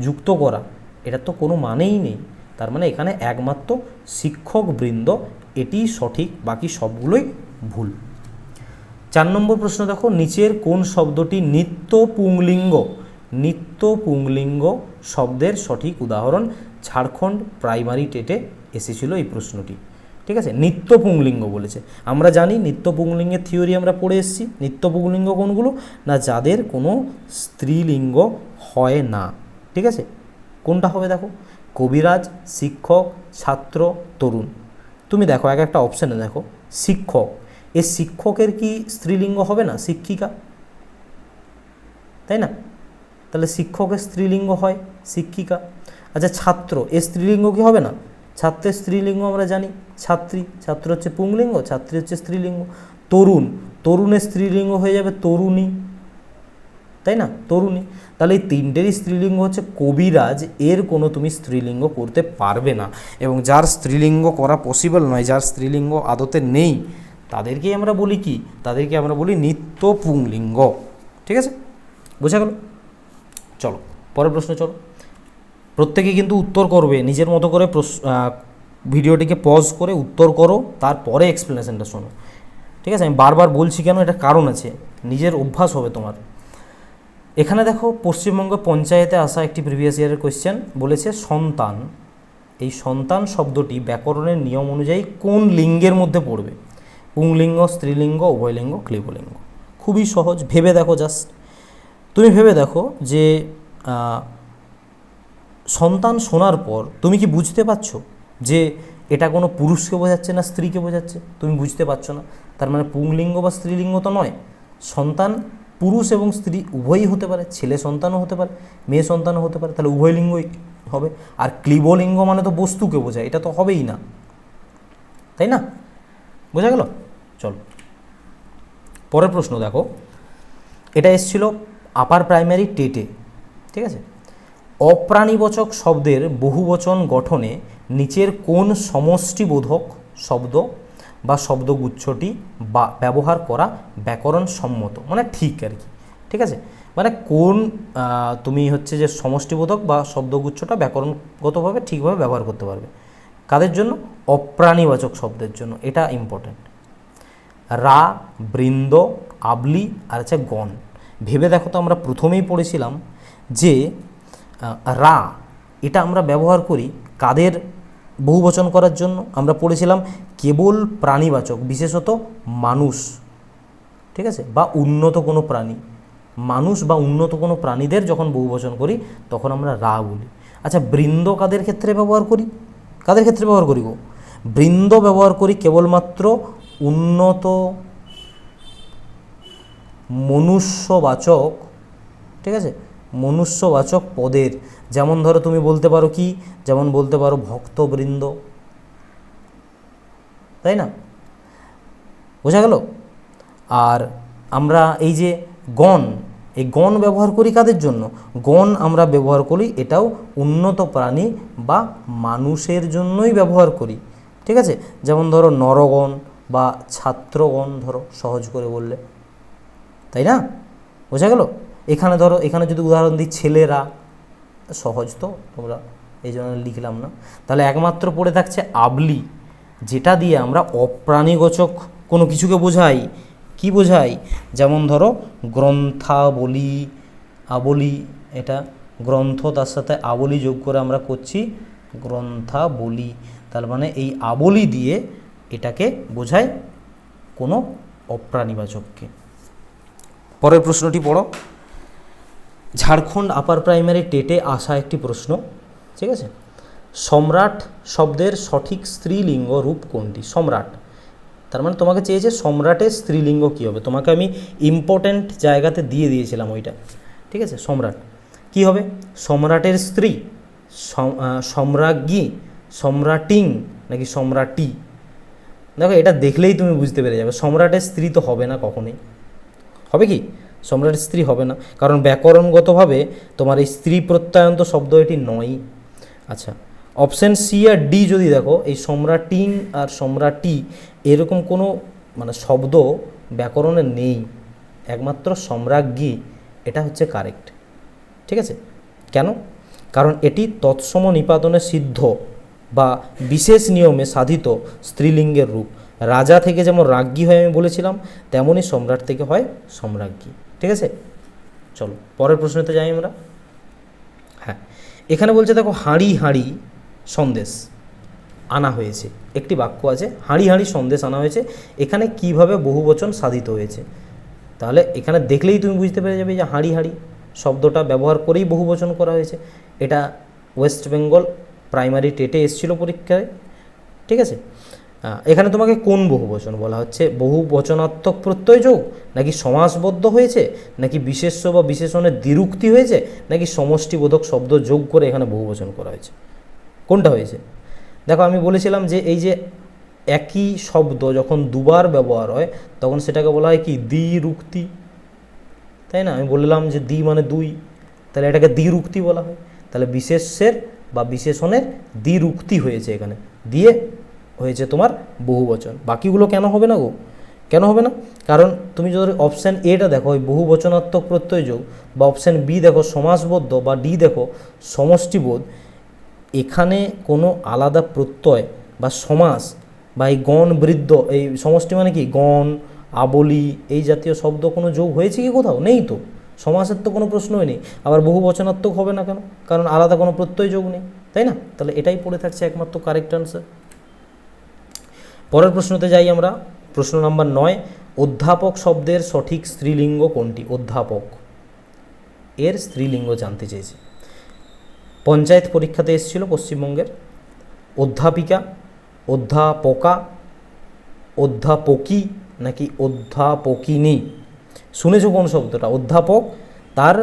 Speaker 1: যুক্ত করা, এটা তো কোনো মানেই নেই। তার মানে এখানে একমাত্র শিক্ষকবৃন্দ এটিই সঠিক, বাকি সবগুলোই ভুল। 4 নম্বর প্রশ্ন দেখো, নিচের কোন শব্দটি নিত্য পুংলিঙ্গ? নিত্য পুংলিঙ্গ শব্দের সঠিক উদাহরণ। ঝাড়খণ্ড প্রাইমারি টেটে এসেছিল এই প্রশ্নটি। ঠিক আছে, নিত্য পুংলিঙ্গ বলেছে। আমরা জানি নিত্য পুংলিঙ্গের থিওরি আমরা পড়ে এসেছি। নিত্য পুংলিঙ্গ কোনগুলো? না, যাদের কোনো স্ত্রীলিঙ্গ হয় না। ঠিক আছে, কোনটা হবে দেখো, কবিরাজ, শিক্ষক, ছাত্র, তরুণ। তুমি দেখো এক একটা অপশানে দেখো, শিক্ষক, এই শিক্ষকের কি স্ত্রীলিঙ্গ হবে না? শিক্ষিকা, তাই না? তাহলে শিক্ষকের স্ত্রীলিঙ্গ হয় শিক্ষিকা। আচ্ছা, ছাত্র, এর স্ত্রীলিঙ্গ কি হবে না? ছাত্রের স্ত্রীলিঙ্গ আমরা জানি ছাত্রী, ছাত্র হচ্ছে পুংলিঙ্গ, ছাত্রী হচ্ছে স্ত্রীলিঙ্গ। তরুণ, তরুণের স্ত্রীলিঙ্গ হয়ে যাবে তরুণী, তাই না? তরুণী। তাহলে এই তিনটেরই স্ত্রীলিঙ্গ হচ্ছে। কবিরাজ, এর কোনো তুমি স্ত্রীলিঙ্গ করতে পারবে না, এবং যার স্ত্রীলিঙ্গ করা পসিবল নয়, যার স্ত্রীলিঙ্গ আদতে নেই, তাদেরকেই আমরা বলি কি? তাদেরকে আমরা বলি নিত্য পুংলিঙ্গ। ঠিক আছে, বোঝা গেল? চলো পরের প্রশ্ন, চলো। প্রত্যেকে কিন্তু উত্তর করবে নিজের মতো করে, ভিডিওটিকে পজ করে উত্তর করো, তারপরে এক্সপ্লেনেশনটা শোনো। ঠিক আছে, আমি বারবার বলছি কেন, এটা কারণ আছে, নিজের অভ্যাস হবে তোমার। এখানে দেখো, পশ্চিমবঙ্গ পঞ্চায়েতে আসা একটি প্রিভিয়াস ইয়ারের কোয়েশ্চেন বলেছে সন্তান। এই সন্তান শব্দটি ব্যাকরণের নিয়ম অনুযায়ী কোন লিঙ্গের মধ্যে পড়বে? পুংলিঙ্গ, স্ত্রীলিঙ্গ, উভয়লিঙ্গ, ক্লিবলিঙ্গ। খুবই সহজ, ভেবে দেখো। জাস্ট তুমি ভেবে দেখো যে সন্তান শোনার পর তুমি কি বুঝতে পারছো যে এটা কোনো পুরুষকে বোঝাচ্ছে না স্ত্রীকে বোঝাচ্ছে? তুমি বুঝতে পারছো না। তার মানে পুংলিঙ্গ বা স্ত্রীলিঙ্গ তো নয়। সন্তান পুরুষ এবং স্ত্রী উভয়ই হতে পারে, ছেলে সন্তানও হতে পারে, মেয়ে সন্তানও হতে পারে, তাহলে উভয় লিঙ্গই হবে। আর ক্লিবলিঙ্গ মানে তো বস্তুকে বোঝায়, এটা তো হবেই না, তাই না? বোঝা গেল? চলো পরের প্রশ্ন দেখো, এটা এসেছিল আপার প্রাইমারি টেটে। ঠিক আছে, অপ্রাণীবাচক শব্দের বহুবচন গঠনে নিচের কোন সমষ্টিবোধক শব্দ বা শব্দগুচ্ছটি বা ব্যবহার করা ব্যাকরণ সম্মত, মানে ঠিক আর কি। ঠিক আছে, মানে কোন তুমি হচ্ছে যে সমষ্টিবোধক বা শব্দগুচ্ছটা ব্যাকরণগতভাবে ঠিকভাবে ব্যবহার করতে পারবে। কাদের জন্য? অপ্রাণীবাচক শব্দের জন্য। এটা ইম্পর্ট্যান্ট। রা, বৃন্দ, আবলি আর হচ্ছে গণ। ভেবে দেখো তো, আমরা প্রথমেই পড়েছিলাম যে রা, এটা আমরা ব্যবহার করি কাদের বহুবচন করার জন্য? আমরা পড়েছিলাম কেবল প্রাণীবাচক, বিশেষত মানুষ, ঠিক আছে, বা উন্নত কোনো প্রাণী। মানুষ বা উন্নত কোনো প্রাণীদের যখন বহুবচন করি তখন আমরা রা বলি। আচ্ছা, বৃন্দ কাদের ক্ষেত্রে ব্যবহার করি? কাদের ক্ষেত্রে ব্যবহার করি গো? বৃন্দ ব্যবহার করি কেবলমাত্র উন্নত মনুষ্যবাচক, ঠিক আছে, মনুষ্যবাচক পদের। যেমন ধরো তুমি বলতে পারো কি, যেমন বলতে পারো ভক্তবৃন্দ, তাই না? বোঝা গেল? আর আমরা এই যে গণ, এই গণ ব্যবহার করি কাদের জন্য? গণ আমরা ব্যবহার করি এটাও উন্নত প্রাণী বা মানুষের জন্যই ব্যবহার করি। ঠিক আছে, যেমন ধরো নরগণ বা ছাত্রগণ, ধরো সহজ করে বললে, তাই না? বোঝা গেল? এখানে ধরো, এখানে যদি উদাহরণ দিই ছেলেরা, সহজ তো, তোমরা এই জন্য লিখলাম না। তাহলে একমাত্র পড়ে থাকছে আবলি, যেটা দিয়ে আমরা অপ্রাণীগোচক কোনো কিছুকে বোঝাই। কি বোঝাই? যেমন ধরো গ্রন্থাবলী, আবলি, এটা গ্রন্থ, তার সাথে আবলি যোগ করে আমরা করছি গ্রন্থাবলী। তার মানে এই আবলি দিয়ে এটাকে বোঝায় কোনো অপ্রাণীবাচককে। পরের প্রশ্নটি পড়ো। ঝাড়খণ্ড আপার প্রাইমারি টেটে আসা একটি প্রশ্ন। ঠিক আছে, সম্রাট শব্দের সঠিক স্ত্রীলিঙ্গ রূপ কোনটি? সম্রাট, তার মানে তোমাকে চেয়েছে সম্রাটের স্ত্রীলিঙ্গ কী হবে। তোমাকে আমি ইম্পর্ট্যান্ট জায়গাতে দিয়ে দিয়েছিলাম ওইটা। ঠিক আছে, সম্রাট কী হবে? সম্রাটের স্ত্রী, সম্রাজ্ঞী, সম্রাটিং নাকি সম্রাটি? দেখো, এটা দেখলেই তুমি বুঝতে পেরে যাবে। সম্রাটের স্ত্রী তো হবে না কখনোই। হবে কি? সম্রাটের স্ত্রী হবে না, কারণ ব্যাকরণগতভাবে তোমার এই স্ত্রী প্রত্যয়ন্ত শব্দ এটি নয়। আচ্ছা, অপশান সি আর ডি যদি দেখো, এই সম্রাটিন আর সম্রাটি এরকম কোনো মানে শব্দ ব্যাকরণে নেই, একমাত্র সম্রাজ্ঞী এটা হচ্ছে কারেক্ট। ঠিক আছে, কেন? কারণ এটি তৎসম নিপাতনে সিদ্ধ বা বিশেষ নিয়মে সাধিত স্ত্রীলিঙ্গের রূপ। রাজা থেকে যেমন রাজ্ঞী হয় আমি বলেছিলাম, তেমনই সম্রাট থেকে হয় সম্রাজ্ঞী। ঠিক আছে, চলো পরের প্রশ্নতে যাই আমরা। হ্যাঁ, এখানে বলছে দেখো, হাঁড়ি হাঁড়ি সন্দেশ আনা হয়েছে, একটি বাক্য আছে হাঁড়ি হাঁড়ি সন্দেশ আনা হয়েছে, এখানে কিভাবে বহুবচন সাধিত হয়েছে? তাহলে এখানে দেখলেই তুমি বুঝতে পেরে যাবে যে হাঁড়ি হাঁড়ি শব্দটা ব্যবহার করেই বহুবচন করা হয়েছে। এটা ওয়েস্ট বেঙ্গল প্রাইমারি টেটে এসেছিলো পরীক্ষায়। ঠিক আছে, এখানে তোমাকে কোন বহুবচন বলা হচ্ছে? বহুবচনাত্মক প্রত্যয় যোগ, নাকি সমাসবদ্ধ হয়েছে, নাকি বিশেষ্য বা বিশেষণের দ্বিরুক্তি হয়েছে, নাকি সমষ্টিবোধক শব্দ যোগ করে এখানে বহুবচন করা হয়েছে? কোনটা হয়েছে? দেখো, আমি বলেছিলাম যে এই যে একই শব্দ যখন দুবার ব্যবহার হয় তখন সেটাকে বলা হয় কি? দ্বিরুক্তি, তাই না? আমি বললাম যে দ্বি মানে দুই, তাহলে এটাকে দ্বিরুক্তি বলা হয়। তাহলে বিশেষ্যের বা বিশেষণের দ্বিরুক্তি হয়েছে, এখানে দিয়ে হয়েছে তোমার বহুবচন। বাকিগুলো কেন হবে না গো? কেন হবে না? কারণ তুমি যদি অপশান এটা দেখো ওই বহুবচনাত্মক প্রত্যয় যোগ, বা অপশান বি দেখো সমাসবদ্ধ, বা ডি দেখো সমষ্টিবোধ, এখানে কোনো আলাদা প্রত্যয় বা সমাস বা এই গণ বৃদ্ধ, এই সমষ্টি মানে কি গণ, আবলি, এই জাতীয় শব্দ কোনো যোগ হয়েছে কি কোথাও? নেই তো। সমাসের তো কোনো প্রশ্নই নেই, আবার বহুবচনাত্মক হবে না কেন? কারণ আলাদা কোনো প্রত্যয় যোগ নেই, তাই না? তাহলে এটাই পড়ে থাকছে একমাত্র কারেক্ট আনসার। পরের প্রশ্নতে যাই আমরা, প্রশ্ন নাম্বার 9। অধ্যাপক শব্দের সঠিক স্ত্রীলিঙ্গ কোনটি? অধ্যাপক এর স্ত্রীলিঙ্গ জানতে চেয়েছে, পঞ্চায়েত পরীক্ষাতে এসেছিল পশ্চিমবঙ্গের। অধ্যাপিকা, অধ্যাপকা, অধ্যাপকি নাকি অধ্যাপকিনী? শুনেছো কোন শব্দটা? অধ্যাপক, তার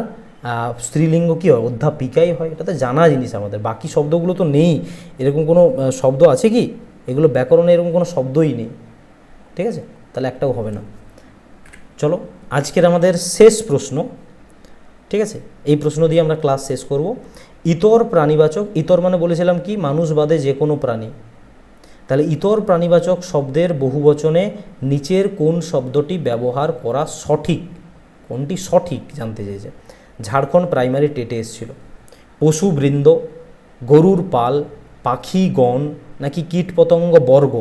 Speaker 1: স্ত্রীলিঙ্গ কী হয়? অধ্যাপিকাই হয়। এটা তো জানা জিনিস আমাদের, বাকি শব্দগুলো তো নেই। এরকম কোনো শব্দ আছে কি? এগুলো ব্যাকরণে এরকম কোনো শব্দই নেই। ঠিক আছে, তাহলে একটাও হবে না। চলো আজকের আমাদের শেষ প্রশ্ন। ঠিক আছে, এই প্রশ্ন দিয়ে আমরা ক্লাস শেষ করব। ইতর প্রাণীবাচক, ইতর মানে বলেছিলাম কি? মানুষ বাদে যে কোনো প্রাণী। তাহলে ইতর প্রাণীবাচক শব্দের বহুবচনে নিচের কোন শব্দটি ব্যবহার করা সঠিক? কোনটি সঠিক জানতে চেয়েছে। ঝাড়খণ্ড প্রাইমারি টেটে এসেছিল। পশুবৃন্দ, গরুর পাল, পাখিগণ নাকি কীটপতঙ্গ বর্গ,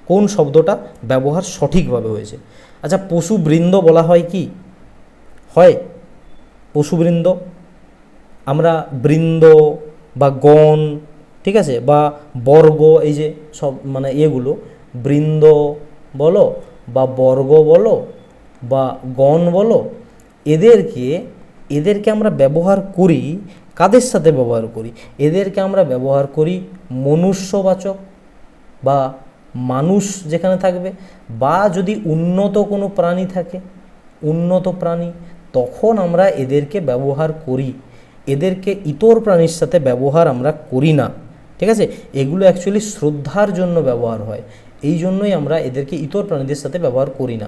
Speaker 1: কোন শব্দটা ব্যবহার সঠিকভাবে হয়েছে? আচ্ছা, পশুবৃন্দ বলা হয় কি? হয় পশুবৃন্দ, আমরা বৃন্দ বা গণ, ঠিক আছে, বা বর্গ, এই যে সব মানে এগুলো বৃন্দ বলো বা বর্গ বলো বা গণ বলো, এদেরকে আমরা ব্যবহার করি কাদের সাথে ব্যবহার করি? এদেরকে আমরা ব্যবহার করি মনুষ্যবাচক বা মানুষ যেখানে থাকবে, বা যদি উন্নত কোনো প্রাণী থাকে, উন্নত প্রাণী, তখন আমরা এদেরকে ব্যবহার করি। এদেরকে ইতর প্রাণীর সাথে ব্যবহার আমরা করি না। ঠিক আছে, এগুলো অ্যাকচুয়ালি শ্রদ্ধার জন্য ব্যবহার হয়, এই জন্যই আমরা এদেরকে ইতর প্রাণীদের সাথে ব্যবহার করি না।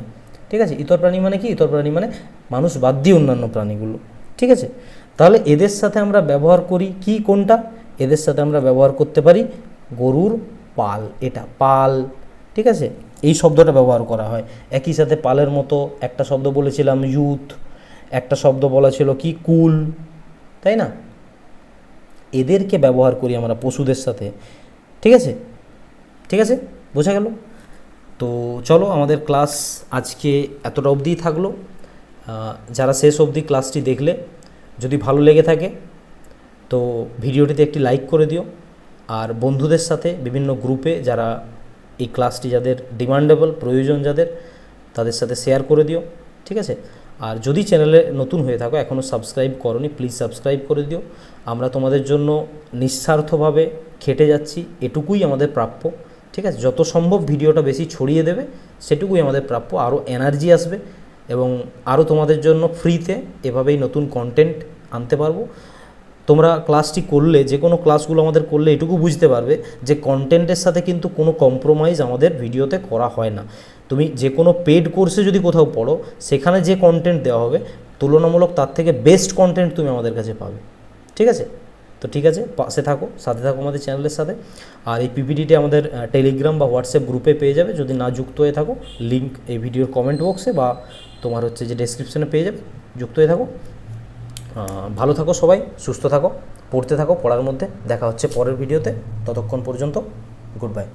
Speaker 1: ঠিক আছে, ইতর প্রাণী মানে কি? ইতর প্রাণী মানে মানুষ বাদ দিয়ে অন্যান্য প্রাণীগুলো। ঠিক আছে, তাহলে এদের সাথে আমরা ব্যবহার করি কি? কোনটা? এদের সাথে আমরা ব্যবহার করতে পারি গরুর পাল, এটা পাল। ঠিক আছে, এই শব্দটা ব্যবহার করা হয়। একই সাথে পালের মতো একটা শব্দ বলেছিলাম ইউথ, একটা শব্দ বলা ছিল কি? কুল, তাই না? এদেরকে ব্যবহার করি আমরা পশুদের সাথে। ঠিক আছে, ঠিক আছে, বোঝা গেল? তো চলো, আমাদের ক্লাস আজকে এতটা অবধিই থাকলো। যারা শেষ অবধি ক্লাসটি দেখলে, যদি ভালো লেগে থাকে তো ভিডিওটিতে একটি লাইক করে দিও, আর বন্ধুদের সাথে বিভিন্ন গ্রুপে যারা এই ক্লাসটি যাদের ডিমান্ডেবল, প্রয়োজন যাদের, তাদের সাথে শেয়ার করে দিও। ঠিক আছে, আর যদি চ্যানেলে নতুন হয়ে থাকো, এখনও সাবস্ক্রাইব করোনি, প্লিজ সাবস্ক্রাইব করে দিও। আমরা তোমাদের জন্য নিঃস্বার্থভাবে খেটে যাচ্ছি, এটুকুই আমাদের প্রাপ্য। ঠিক আছে, যত সম্ভব ভিডিওটা বেশি ছড়িয়ে দেবে, সেটুকুই আমাদের প্রাপ্য। আরও এনার্জি আসবে এবং আরও তোমাদের জন্য ফ্রিতে এভাবেই নতুন কন্টেন্ট আনতে পারবো। তোমরা ক্লাসটি করলে, যে কোনো ক্লাসগুলো আমাদের করলে এটুকু বুঝতে পারবে যে কন্টেন্টের সাথে কিন্তু কোনো কম্প্রোমাইজ আমাদের ভিডিওতে করা হয় না। তুমি যে কোনো পেড কোর্সে যদি কোথাও পড়ো, সেখানে যে কন্টেন্ট দেওয়া হবে তুলনামূলক তার থেকে বেস্ট কন্টেন্ট তুমি আমাদের কাছে পাবে। ঠিক আছে, তো ঠিক আছে, পাশে থাকো, সাথে থাকো আমাদের চ্যানেলের সাথে। আর এই পিপিটিটি আমাদের টেলিগ্রাম বা হোয়াটসঅ্যাপ গ্রুপে পেয়ে যাবে, যদি না যুক্ত হয়ে থাকো লিঙ্ক এই ভিডিওর কমেন্ট বক্সে বা তোমার হচ্ছে যে ডেসক্রিপশনে পেয়ে যাবে, যুক্ত হয়ে থাকো। ভালো থাকো সবাই, সুস্থ থাকো, পড়তে থাকো, পড়ার মধ্যে দেখা হচ্ছে পরের ভিডিওতে। ততক্ষণ পর্যন্ত গুড বাই।